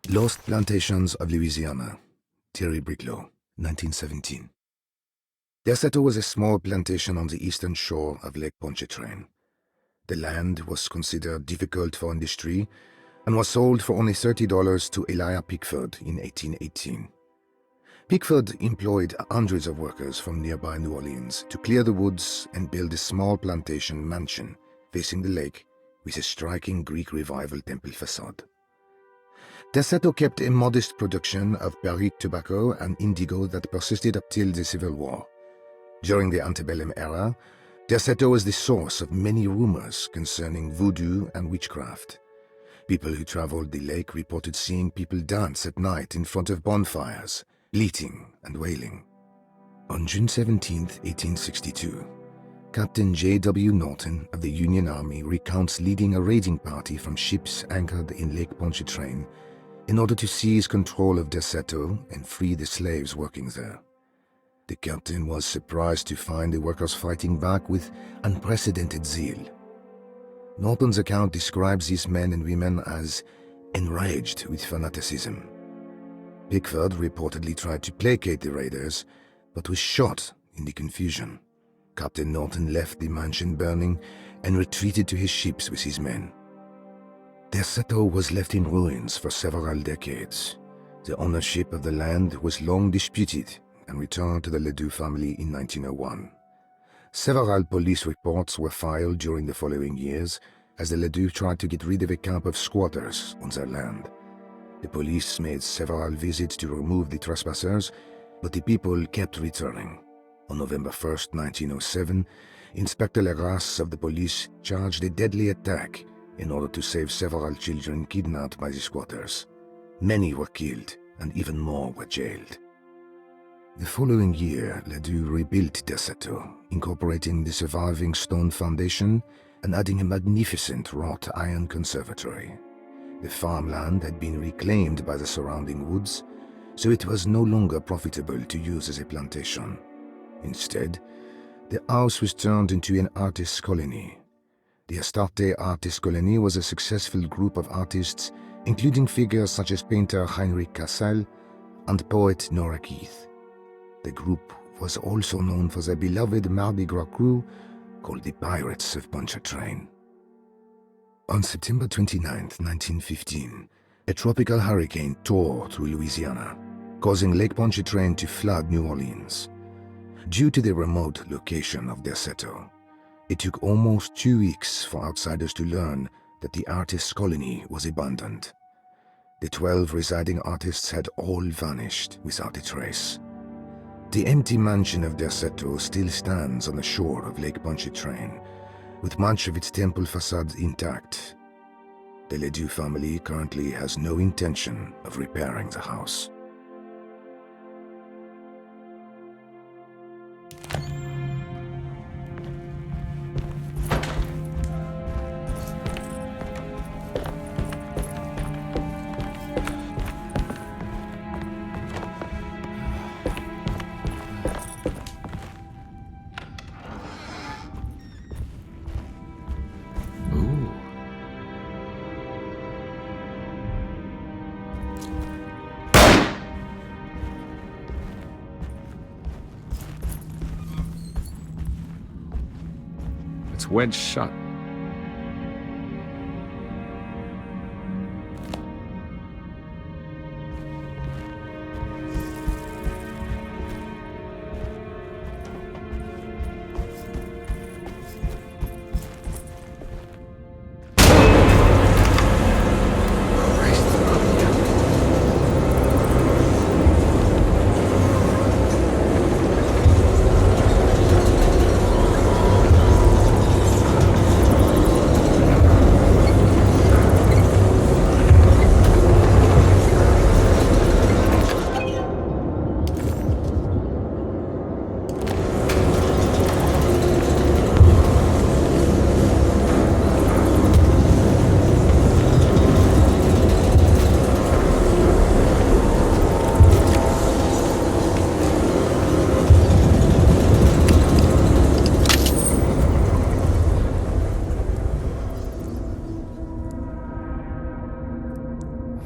Lost Plantations of Louisiana, Thierry Briclot, 1917. Derceto was a small plantation on the eastern shore of Lake Pontchartrain. The land was considered difficult for industry and was sold for only $30 to Elijah Pickford in 1818. Pickford employed hundreds of workers from nearby New Orleans to clear the woods and build a small plantation mansion facing the lake with a striking Greek Revival temple facade. Derceto kept a modest production of Perique tobacco and indigo that persisted up till the Civil War. During the antebellum era, Derceto was the source of many rumors concerning voodoo and witchcraft. People who traveled the lake reported seeing people dance at night in front of bonfires, bleating and wailing. On June 17, 1862, Captain J.W. Norton of the Union Army recounts leading a raiding party from ships anchored in Lake Pontchartrain in order to seize control of Derceto and free the slaves working there. The captain was surprised to find the workers fighting back with unprecedented zeal. Norton's account describes these men and women as enraged with fanaticism. Pickford reportedly tried to placate the raiders, but was shot in the confusion. Captain Norton left the mansion burning and retreated to his ships with his men. Derceto was left in ruins for several decades. The ownership of the land was long disputed and returned to the Ledoux family in 1901. Several police reports were filed during the following years as the Ledoux tried to get rid of a camp of squatters on their land. The police made several visits to remove the trespassers, but the people kept returning. On November 1, 1907, Inspector Legras of the police charged a deadly attack in order to save several children kidnapped by the squatters. Many were killed, and even more were jailed. The following year, Ledoux rebuilt Derceto, incorporating the surviving stone foundation and adding a magnificent wrought iron conservatory. The farmland had been reclaimed by the surrounding woods, so it was no longer profitable to use as a plantation. Instead, the house was turned into an artist's colony. The Astarte Artist Colony was a successful group of artists, including figures such as painter Heinrich Cassel and poet Nora Keith. The group was also known for their beloved Mardi Gras crew called the Pirates of Pontchartrain. On September 29, 1915, a tropical hurricane tore through Louisiana, causing Lake Pontchartrain to flood New Orleans. Due to the remote location of Derceto, it took almost 2 weeks for outsiders to learn that the artist's colony was abandoned. The 12 residing artists had all vanished without a trace. The empty mansion of Derceto still stands on the shore of Lake Pontchartrain, with much of its temple facade intact. The Ledoux family currently has no intention of repairing the house. It's wedged shut.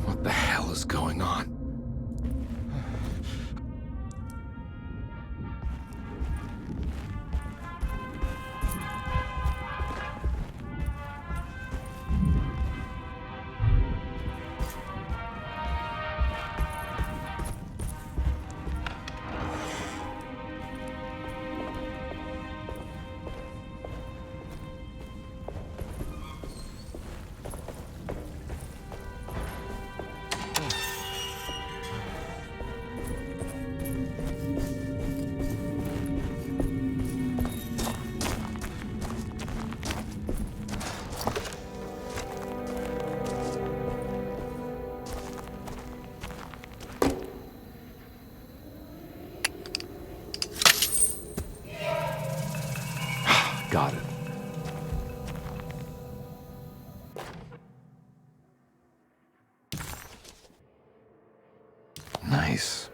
What the hell is going on? Got it. Nice.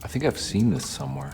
I think I've seen this somewhere.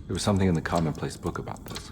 There was something in the commonplace book about this.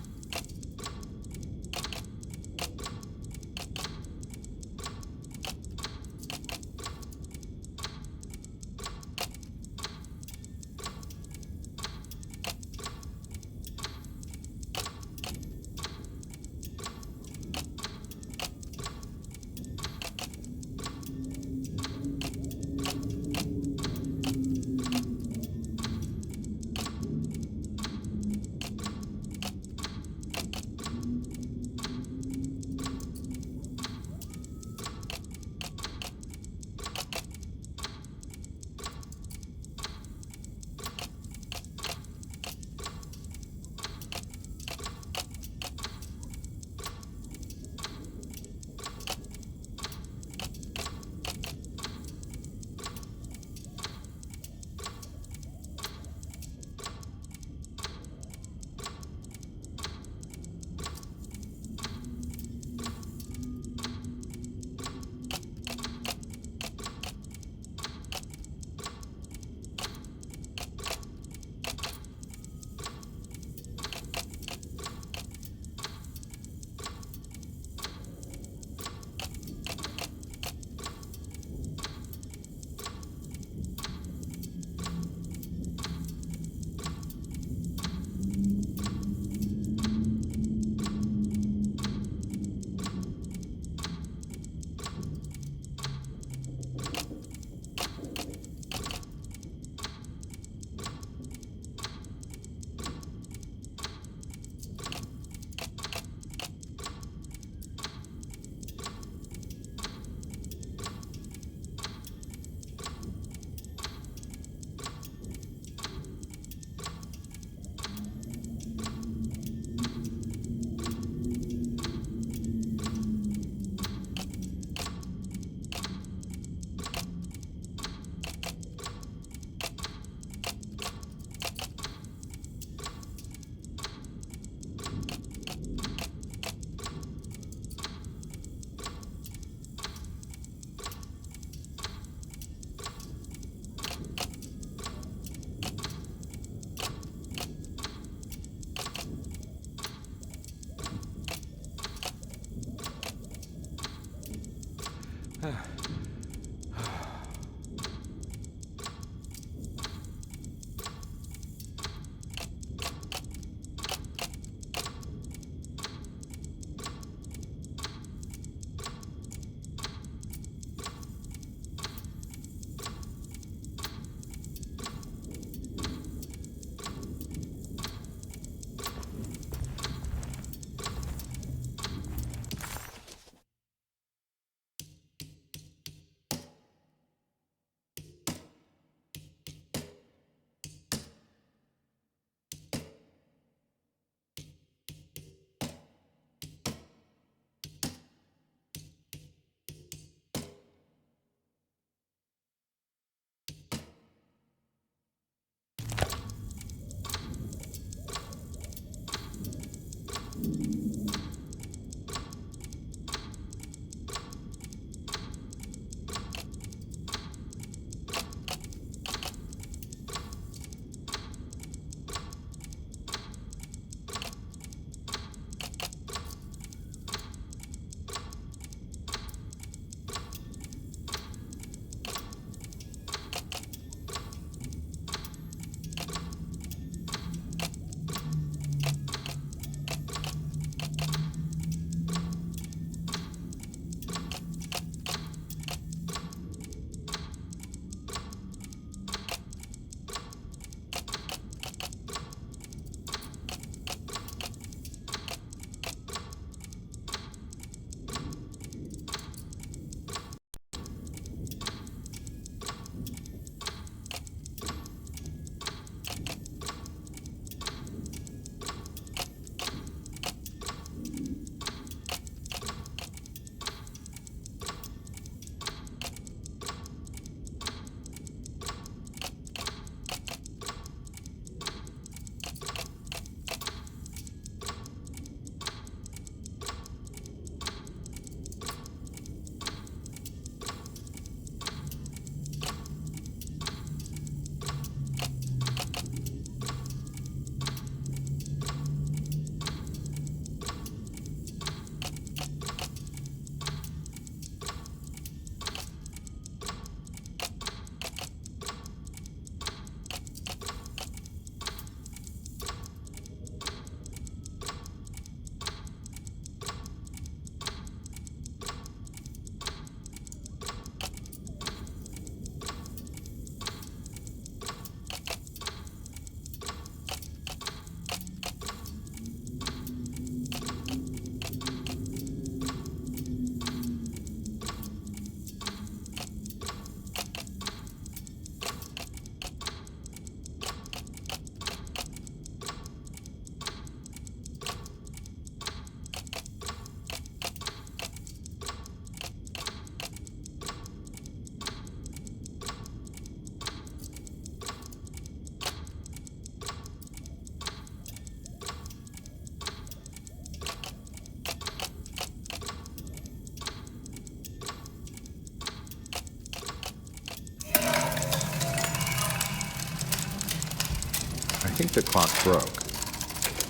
think the clock broke.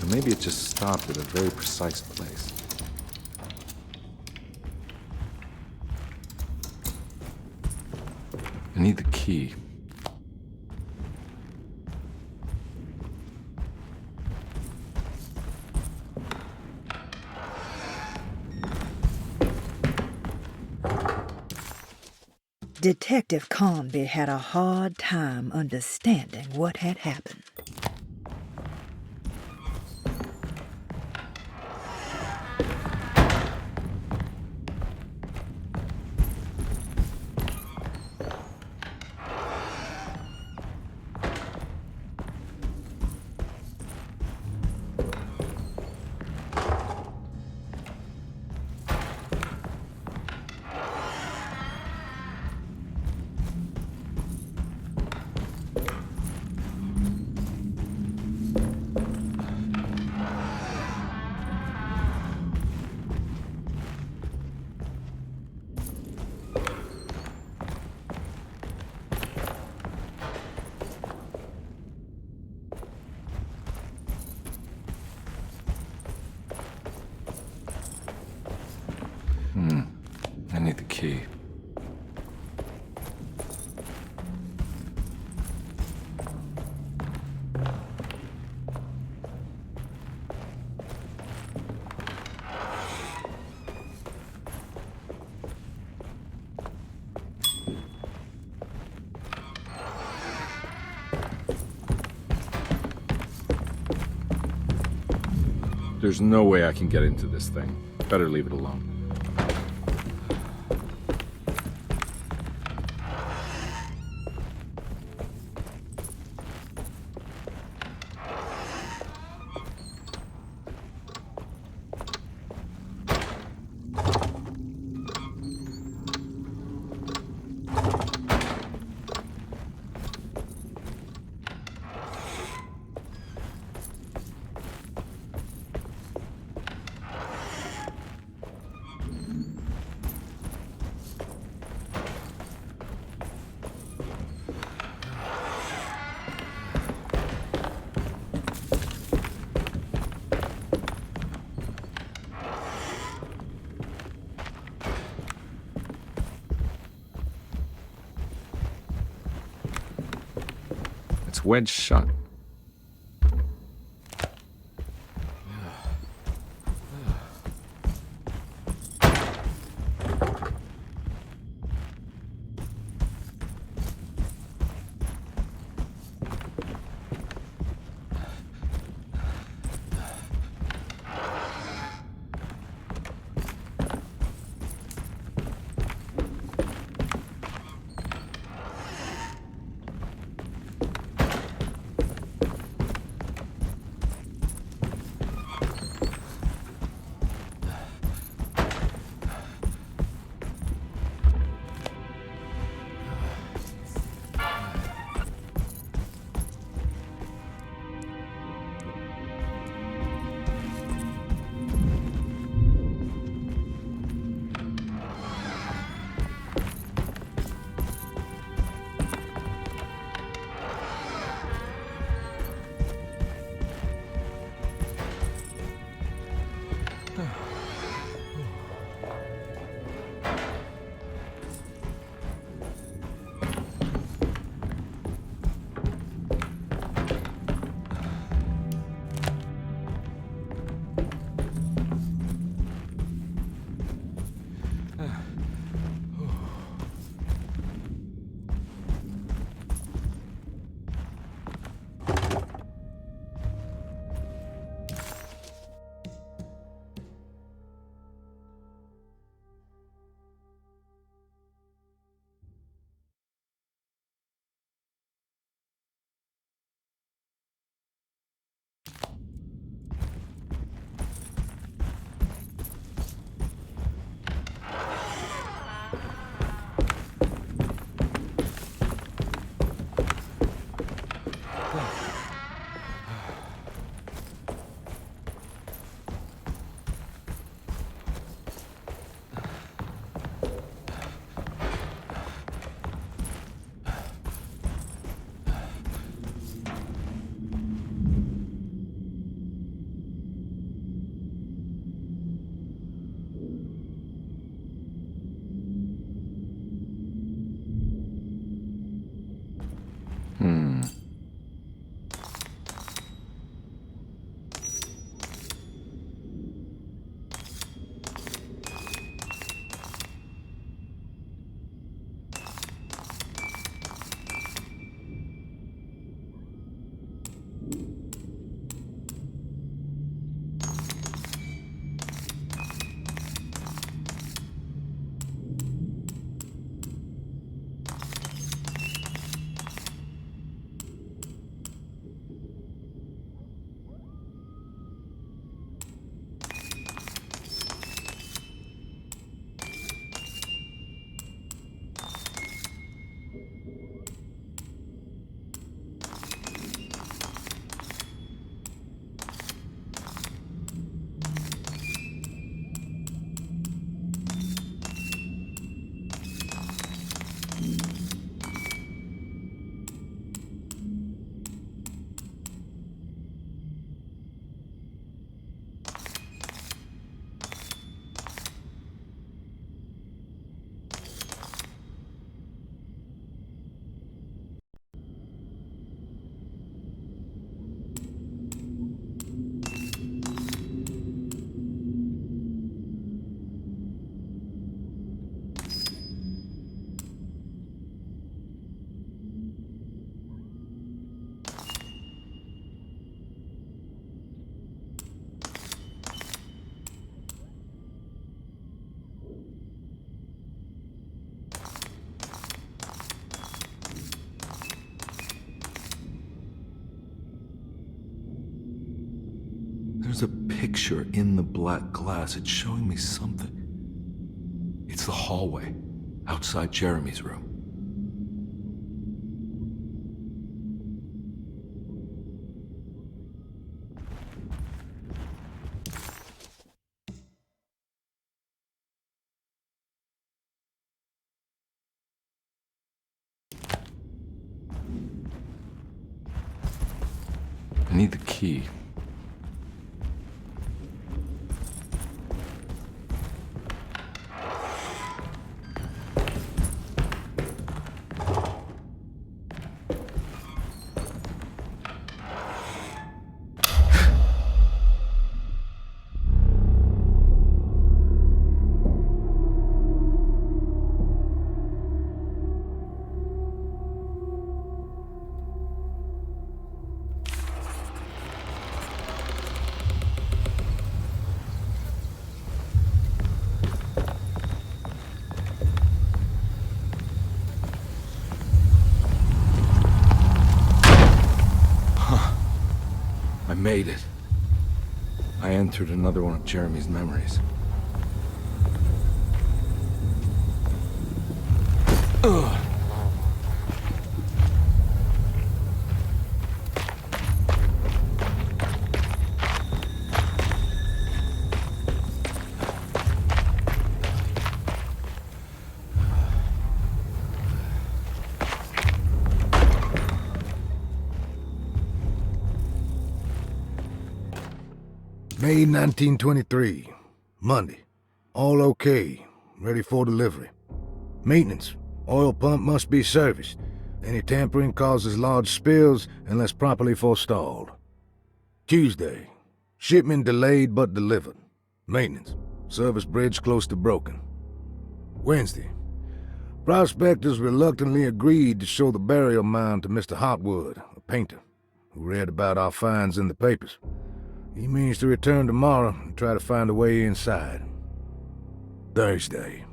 Or maybe it just stopped at a very precise place. I need the key. Detective Carnby had a hard time understanding what had happened. I need the key. There's no way I can get into this thing. Better leave it alone. It's wedged shut. There's a picture in the black glass. It's showing me something. It's the hallway outside Jeremy's room. I need the key. I made it. I entered another one of Jeremy's memories. Ugh. May 1923. Monday. All okay. Ready for delivery. Maintenance. Oil pump must be serviced. Any tampering causes large spills unless properly forestalled. Tuesday. Shipment delayed but delivered. Maintenance. Service bridge close to broken. Wednesday. Prospectors reluctantly agreed to show the burial mound to Mr. Hartwood, a painter, who read about our finds in the papers. He means to return tomorrow and try to find a way inside. Thursday.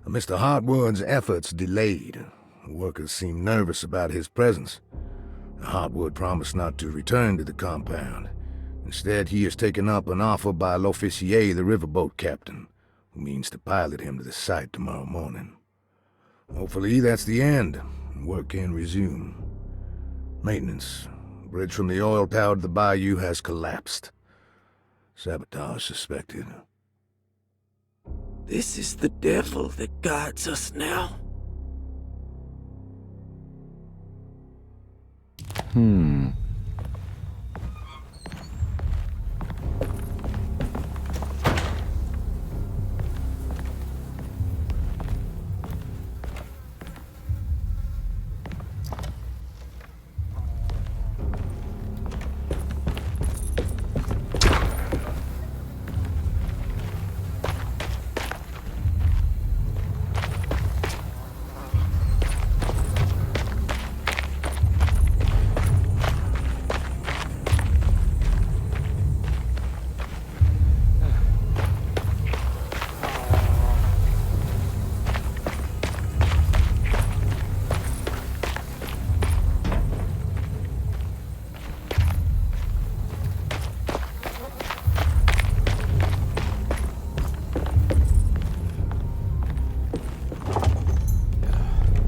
Mr. Hartwood's efforts delayed. The workers seemed nervous about his presence. Hartwood promised not to return to the compound. Instead, he has taken up an offer by L'Officier, the riverboat captain, who means to pilot him to the site tomorrow morning. Hopefully that's the end, and work can resume. Maintenance. Bridge from the oil tower to the bayou has collapsed. Sabotage suspected. This is the devil that guides us now.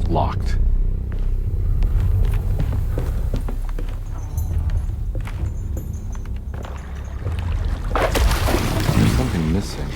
Locked. There's something missing.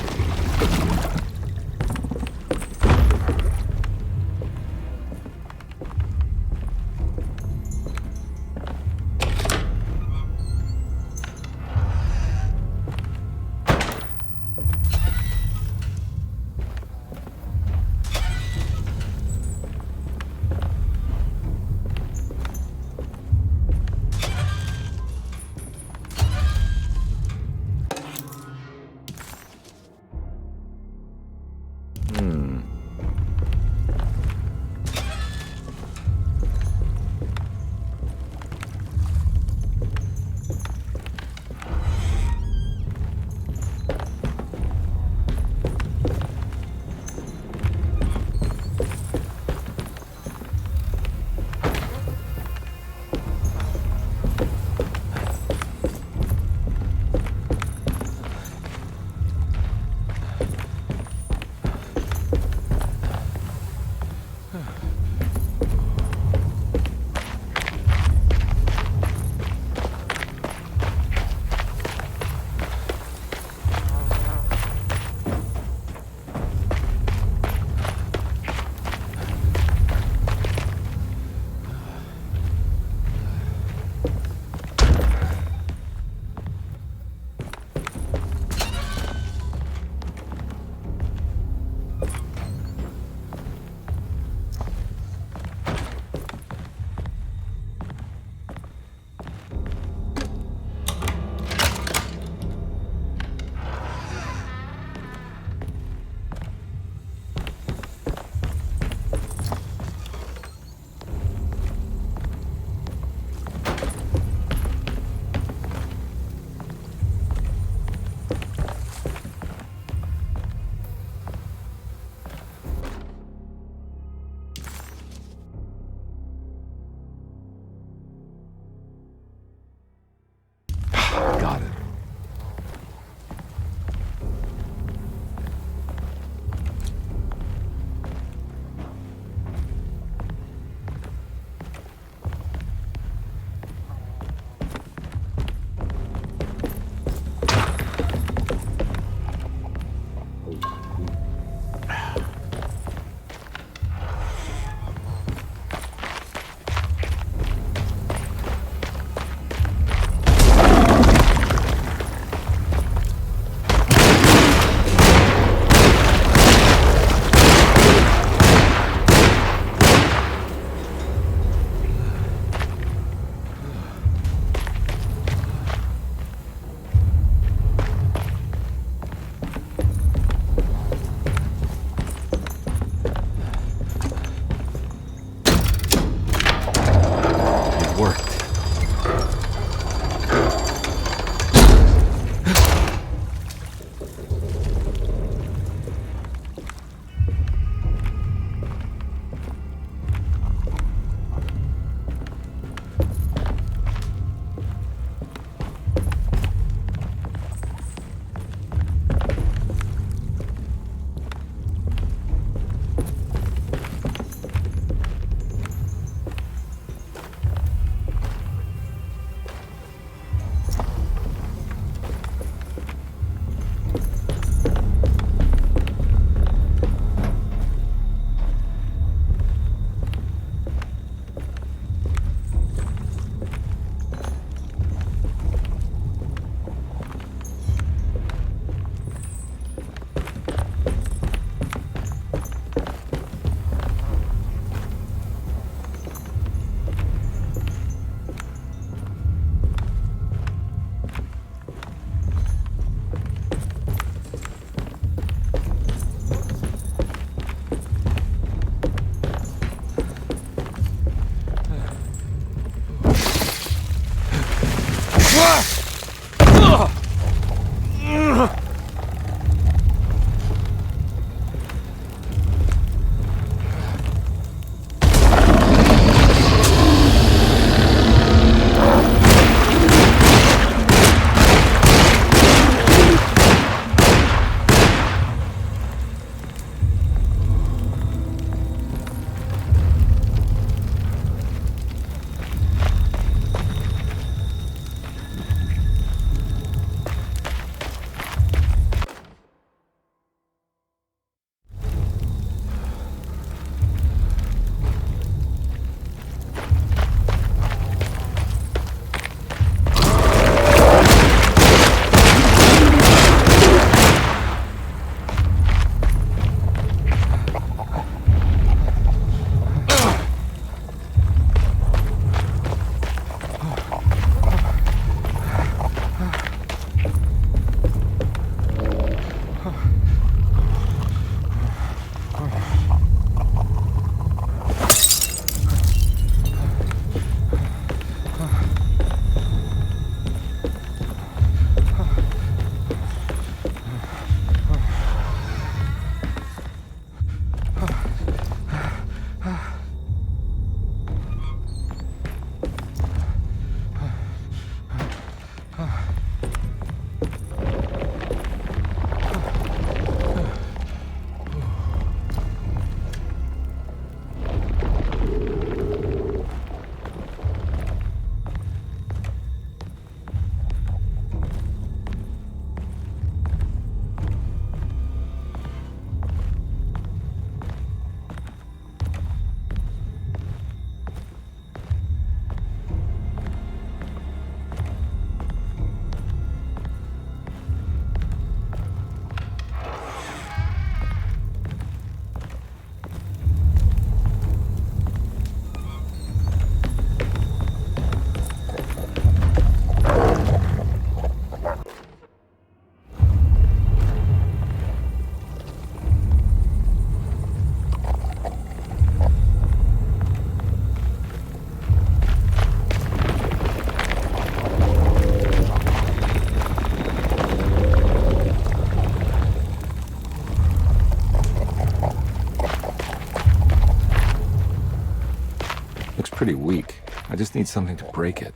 pretty weak. I just need something to break it.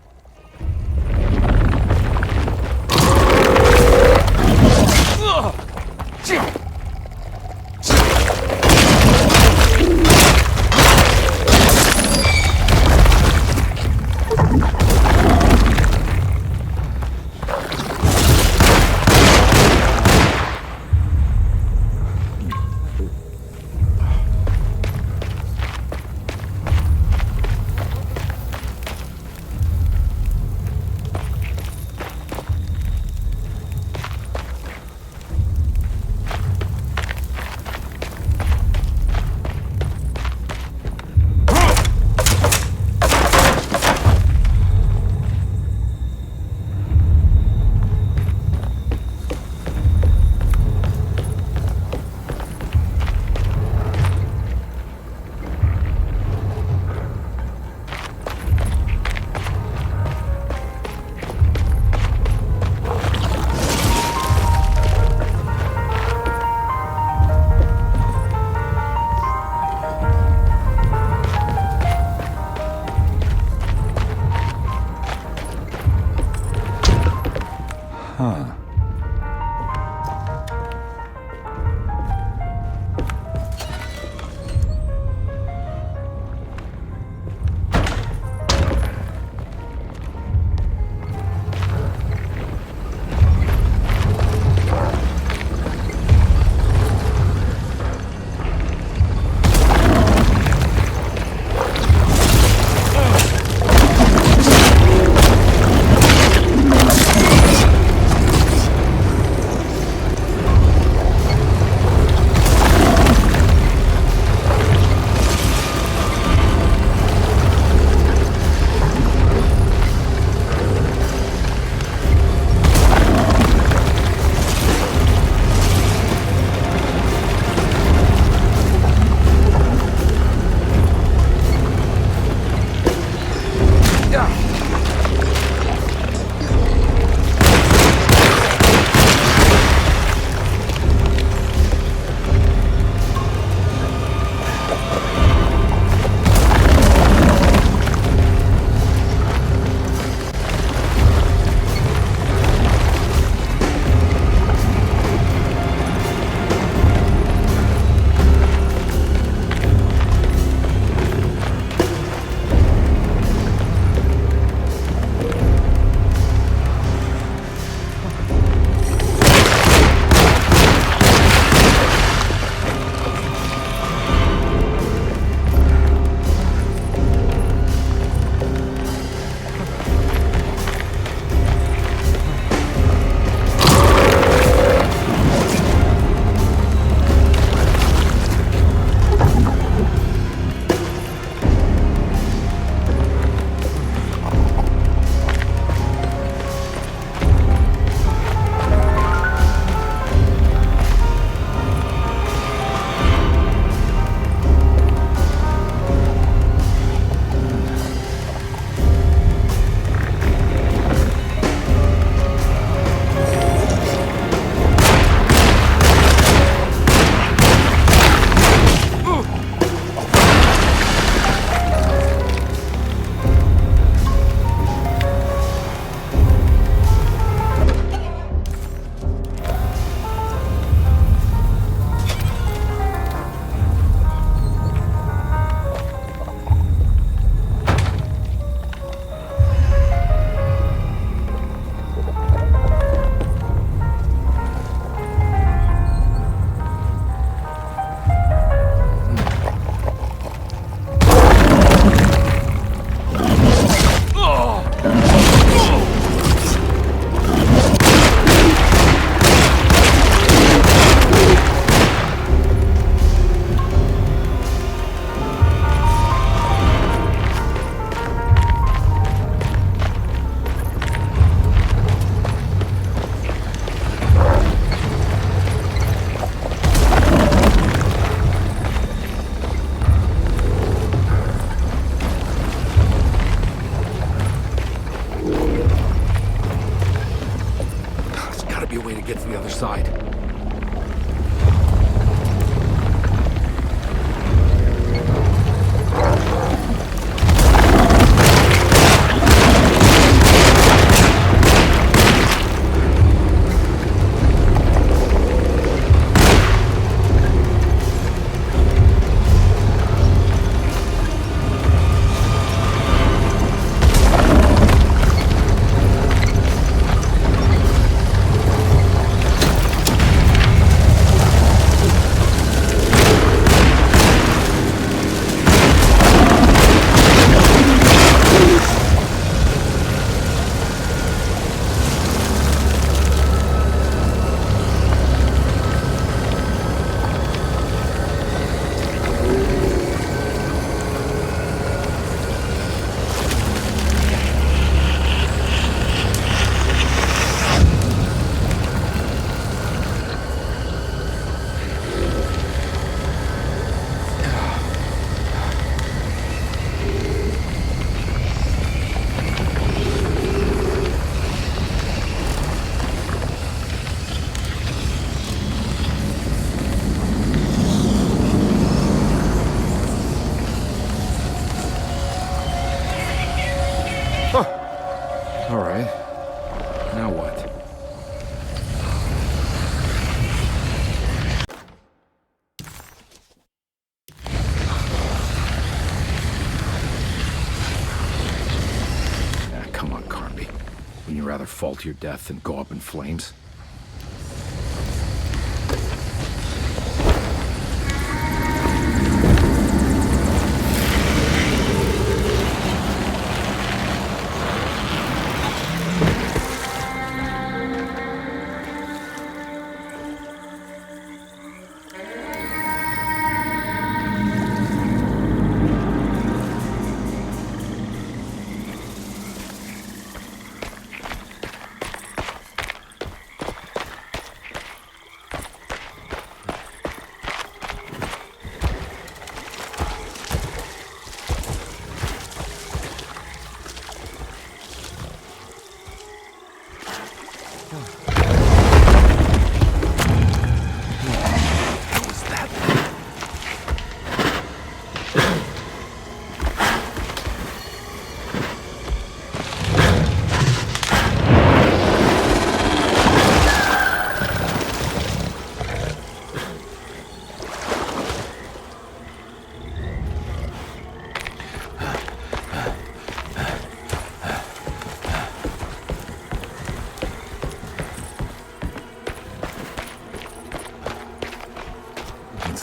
fall to your death and go up in flames?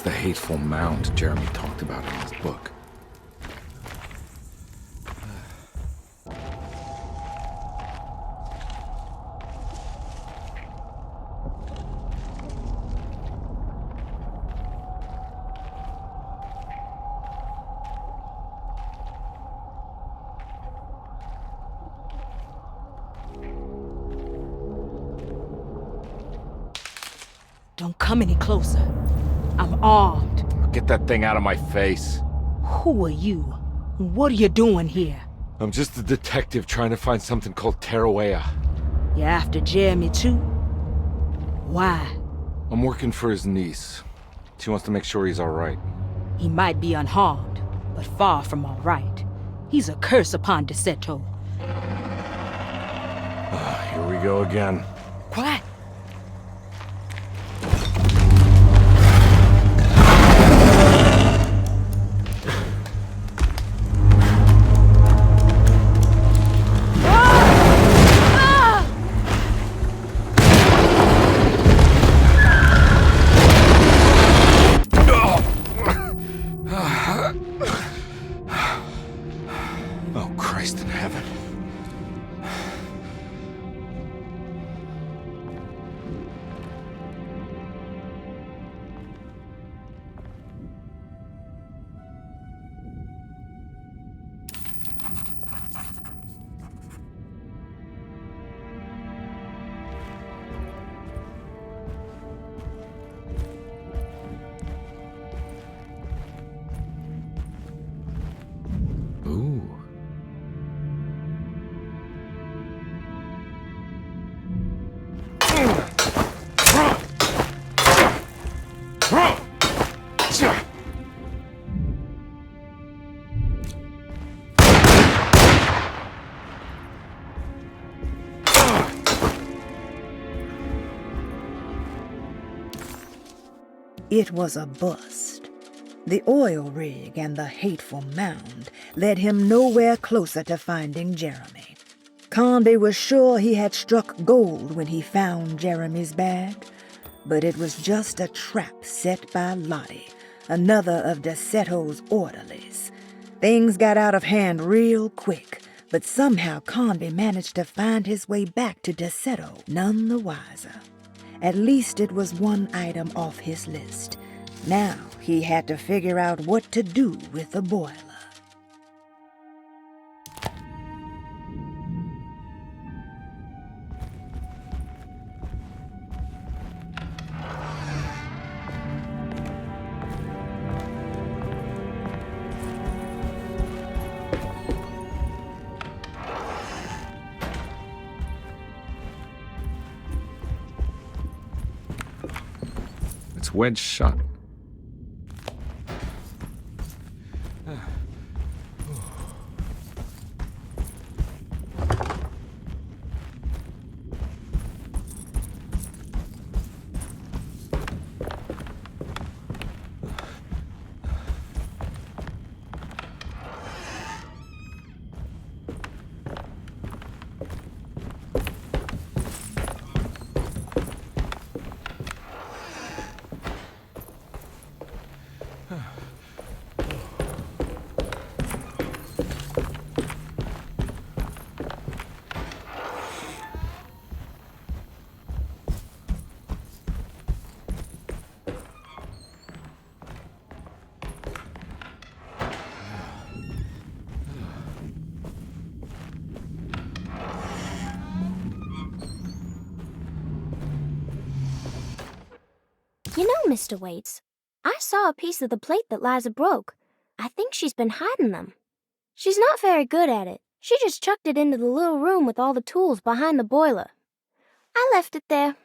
The hateful mound Jeremy talked about in his book. Don't come any closer. I'm armed. Get that thing out of my face. Who are you? What are you doing here? I'm just a detective trying to find something called Tarawea. You're after Jeremy too? Why? I'm working for his niece. She wants to make sure he's alright. He might be unharmed, but far from alright. He's a curse upon Derceto. Here we go again. Quiet. Oh, Christ in heaven. It was a bust. The oil rig and the hateful mound led him nowhere closer to finding Jeremy. Carnby was sure he had struck gold when he found Jeremy's bag, but it was just a trap set by Lottie, another of Derceto's orderlies. Things got out of hand real quick, but somehow Carnby managed to find his way back to Derceto none the wiser. At least it was one item off his list. Now he had to figure out what to do with the boiler. It's wedged shut. You know, Mr. Waits, I saw a piece of the plate that Liza broke. I think she's been hiding them. She's not very good at it. She just chucked it into the little room with all the tools behind the boiler. I left it there.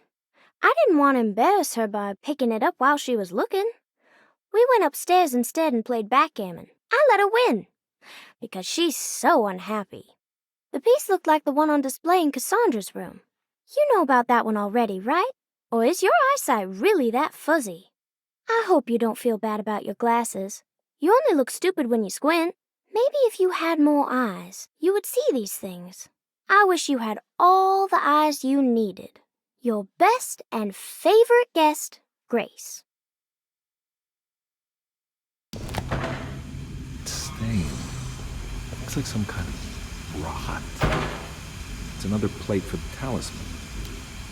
I didn't want to embarrass her by picking it up while she was looking. We went upstairs instead and played backgammon. I let her win, because she's so unhappy. The piece looked like the one on display in Cassandra's room. You know about that one already, right? Or is your eyesight really that fuzzy? I hope you don't feel bad about your glasses. You only look stupid when you squint. Maybe if you had more eyes, you would see these things. I wish you had all the eyes you needed. Your best and favorite guest, Grace. Stain. Looks like some kind of rot. It's another plate for the talisman.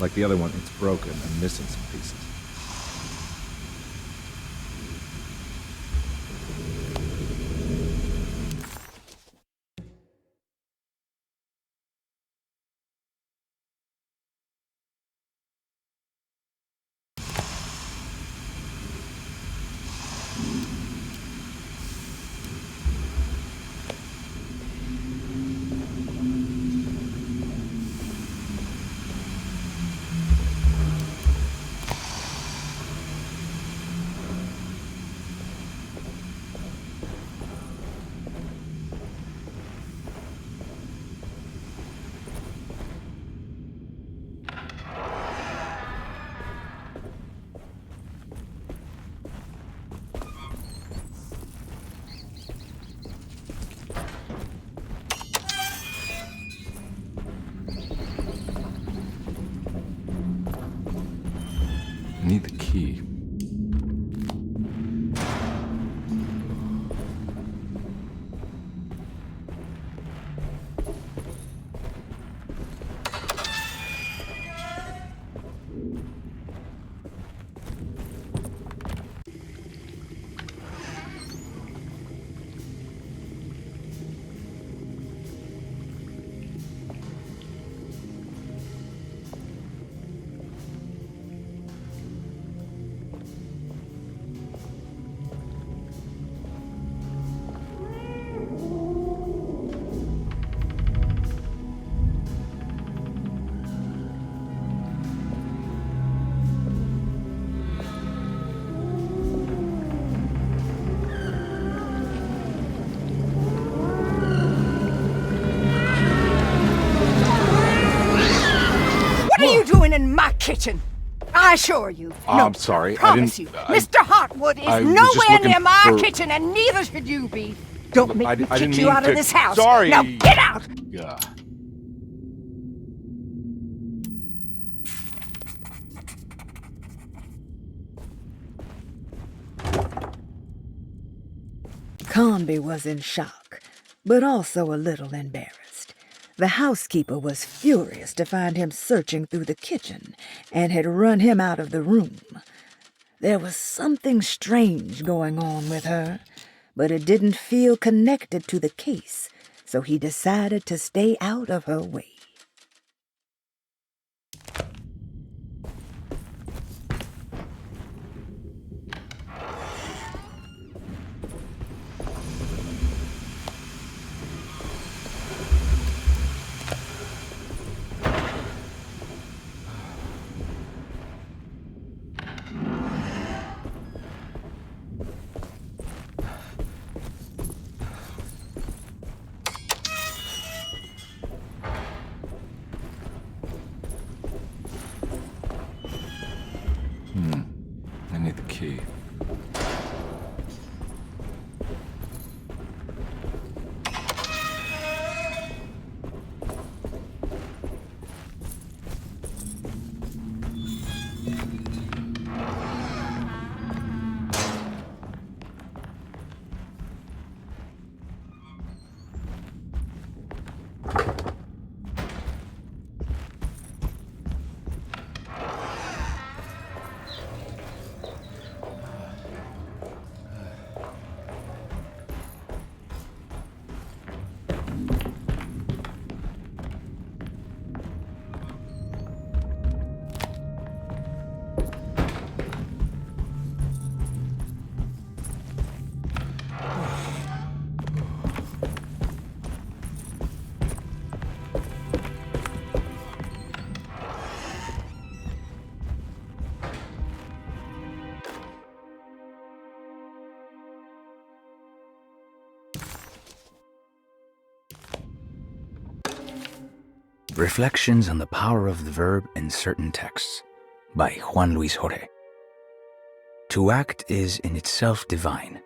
Like the other one, it's broken and missing some pieces. I need the key. What are you doing in my kitchen? I assure you. No, I'm sorry. I promise you. Mr. Hartwood is nowhere near my kitchen, and neither should you be. Don't make me kick you out of this house. Sorry. Now get out! Yeah. Carnby was in shock, but also a little embarrassed. The housekeeper was furious to find him searching through the kitchen and had run him out of the room. There was something strange going on with her, but it didn't feel connected to the case, so he decided to stay out of her way. Reflections on the Power of the Verb in Certain Texts by Juan Luis Jorge. To act is in itself divine.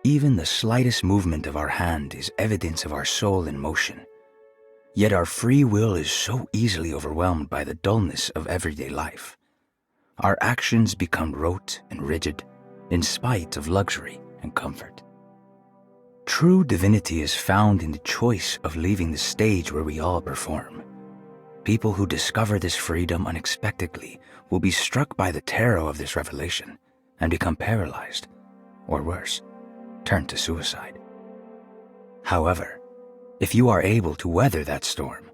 Even the slightest movement of our hand is evidence of our soul in motion. Yet our free will is so easily overwhelmed by the dullness of everyday life. Our actions become rote and rigid, in spite of luxury and comfort. True divinity is found in the choice of leaving the stage where we all perform. People who discover this freedom unexpectedly will be struck by the terror of this revelation and become paralyzed, or worse, turn to suicide. However, if you are able to weather that storm,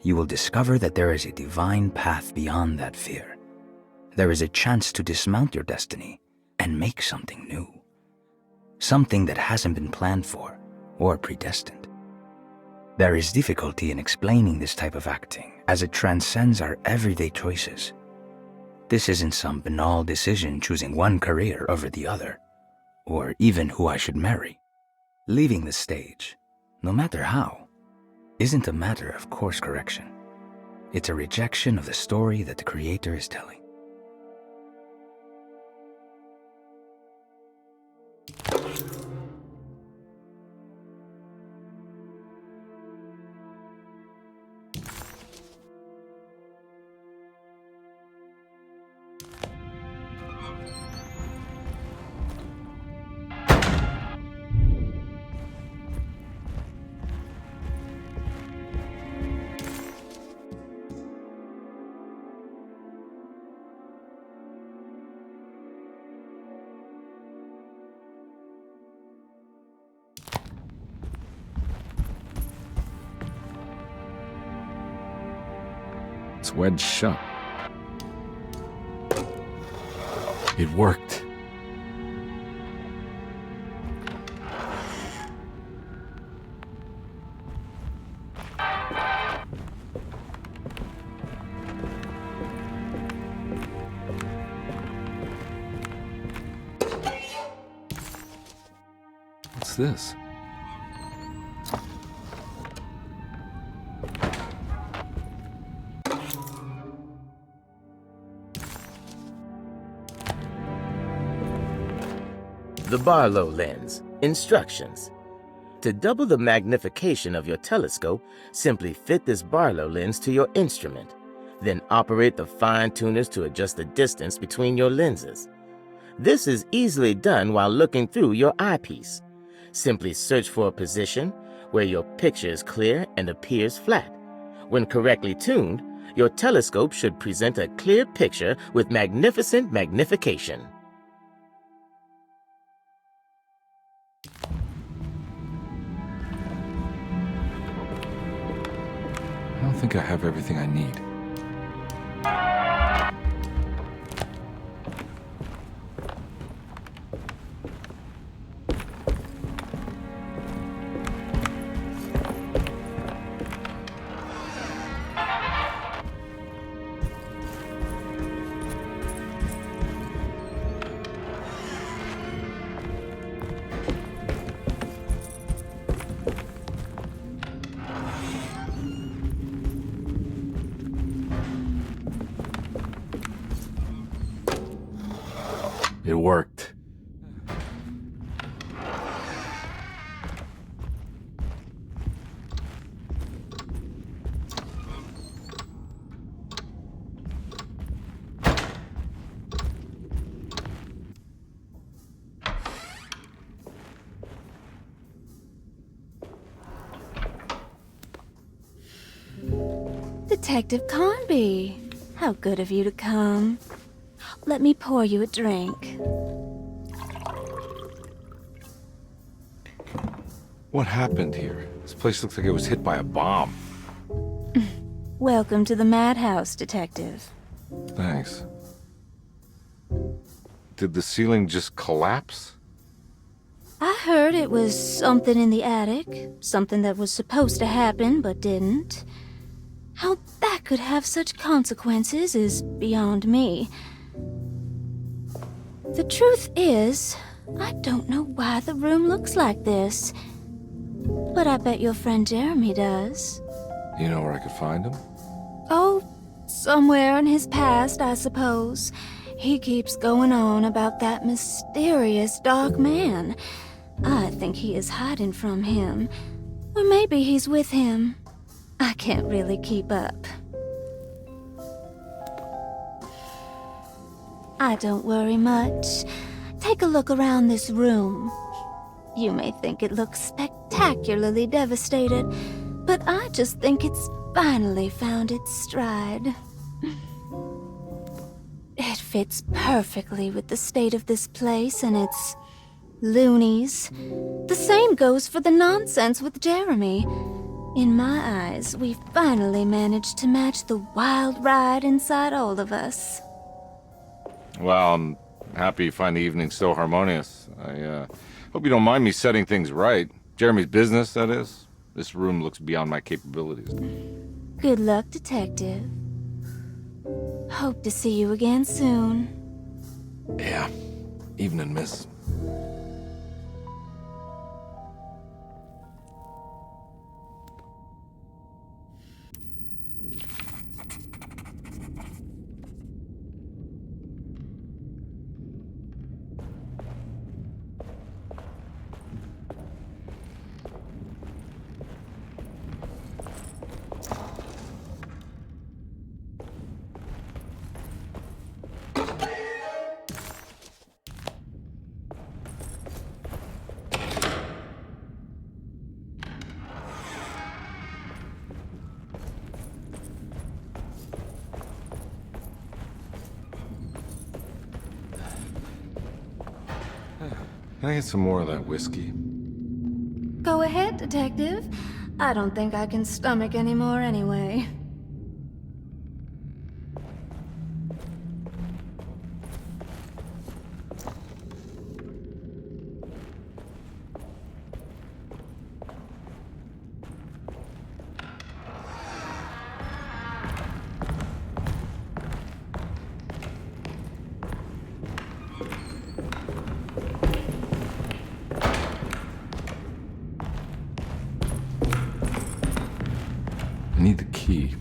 you will discover that there is a divine path beyond that fear. There is a chance to dismount your destiny and make something new. Something that hasn't been planned for or predestined. There is difficulty in explaining this type of acting as it transcends our everyday choices. This isn't some banal decision choosing one career over the other, or even who I should marry. Leaving the stage, no matter how, isn't a matter of course correction. It's a rejection of the story that the Creator is telling. It's wedged shut. It worked. What's this? The Barlow lens. Instructions. To double the magnification of your telescope, simply fit this Barlow lens to your instrument. Then operate the fine tuners to adjust the distance between your lenses. This is easily done while looking through your eyepiece. Simply search for a position where your picture is clear and appears flat. When correctly tuned, your telescope should present a clear picture with magnificent magnification. I don't think I have everything I need. It worked. Detective Carnby, how good of you to come. Let me pour you a drink. What happened here? This place looks like it was hit by a bomb. Welcome to the madhouse, Detective. Thanks. Did the ceiling just collapse? I heard it was something in the attic, something that was supposed to happen but didn't. How that could have such consequences is beyond me. The truth is, I don't know why the room looks like this. But I bet your friend Jeremy does. You know where I could find him? Oh, somewhere in his past, I suppose. He keeps going on about that mysterious dark man. I think he is hiding from him. Or maybe he's with him. I can't really keep up. I don't worry much. Take a look around this room. You may think it looks spectacularly devastated, but I just think it's finally found its stride. It fits perfectly with the state of this place and its loonies. The same goes for the nonsense with Jeremy. In my eyes, we finally managed to match the wild ride inside all of us. Well, I'm happy you find the evening so harmonious. I hope you don't mind me setting things right. Jeremy's business, that is. This room looks beyond my capabilities. Good luck, Detective. Hope to see you again soon. Yeah. Evening, miss. Can I get some more of that whiskey? Go ahead, Detective. I don't think I can stomach any more anyway. I need the key.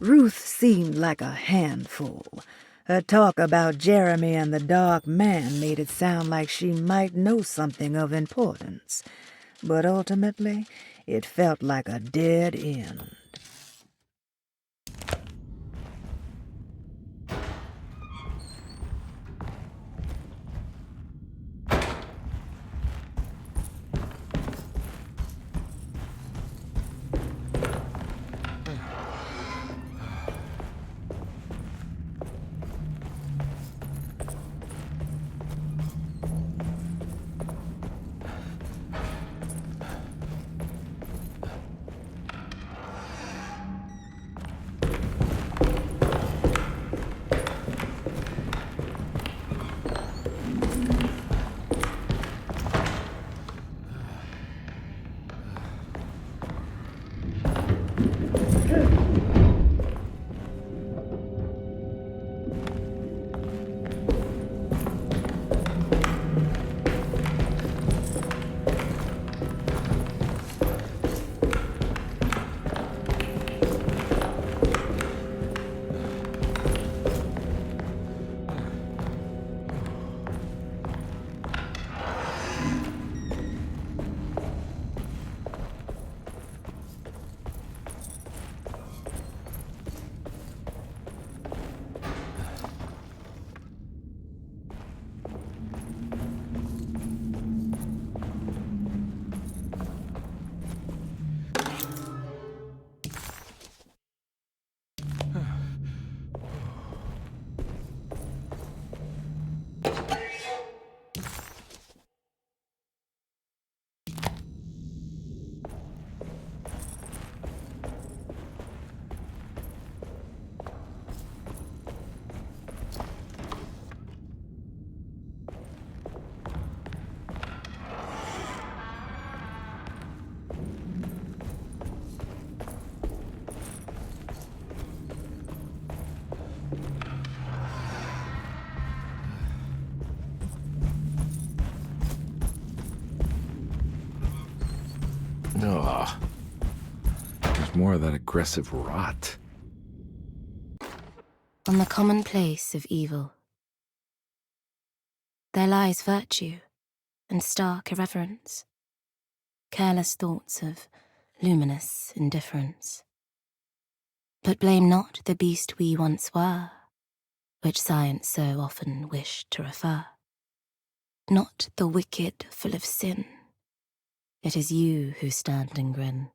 Ruth seemed like a handful. Her talk about Jeremy and the dark man made it sound like she might know something of importance. But ultimately, it felt like a dead end. more of that aggressive rot. On the commonplace of evil, there lies virtue and stark irreverence, careless thoughts of luminous indifference. But blame not the beast we once were, which science so often wished to refer. Not the wicked full of sin, it is you who stand and grin.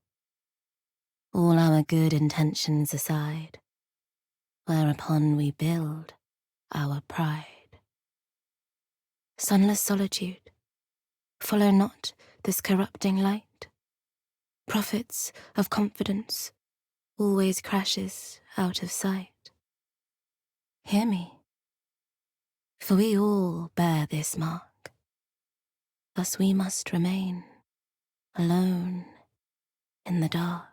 All our good intentions aside, whereupon we build our pride. Sunless solitude, follow not this corrupting light. Prophets of confidence always crashes out of sight. Hear me, for we all bear this mark. Thus we must remain alone in the dark.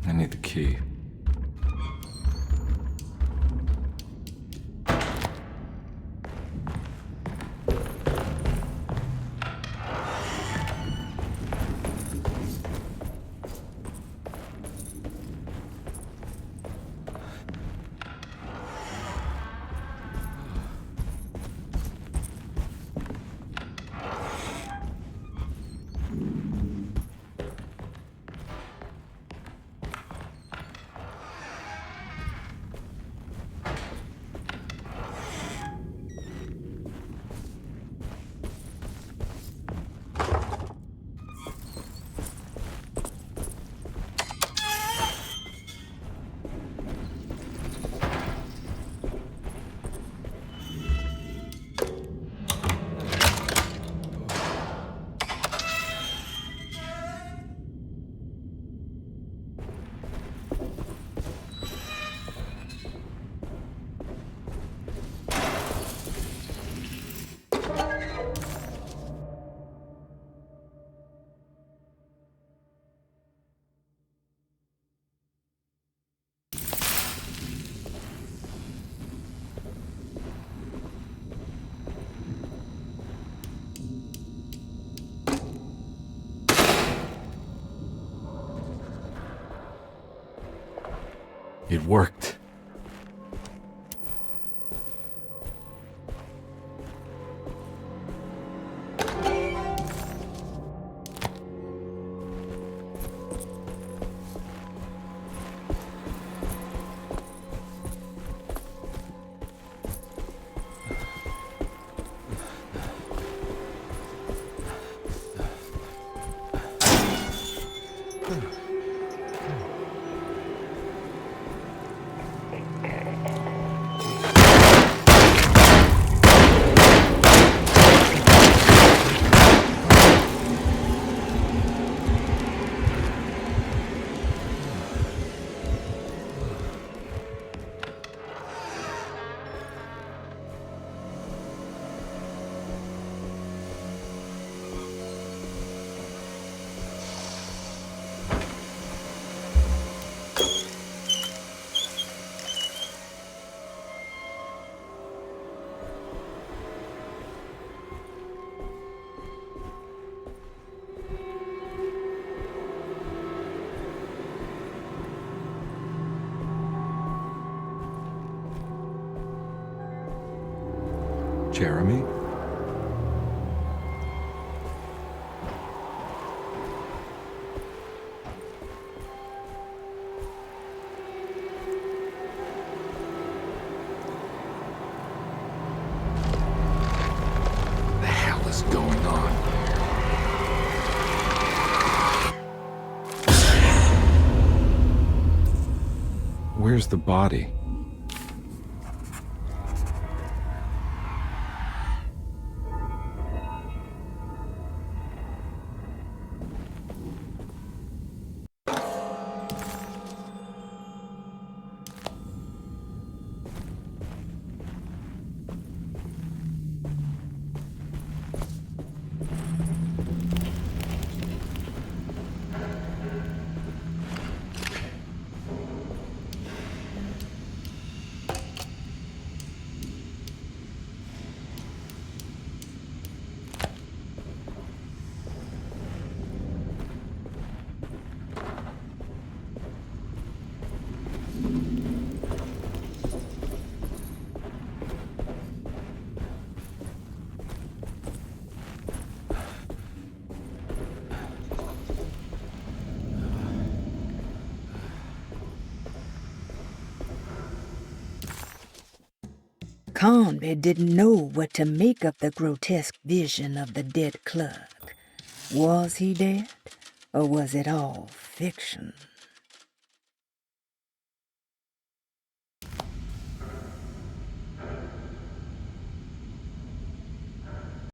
I need the key. It worked. Jeremy? The hell is going on? Where's the body? Carnby didn't know what to make of the grotesque vision of the dead clerk. Was he dead, or was it all fiction?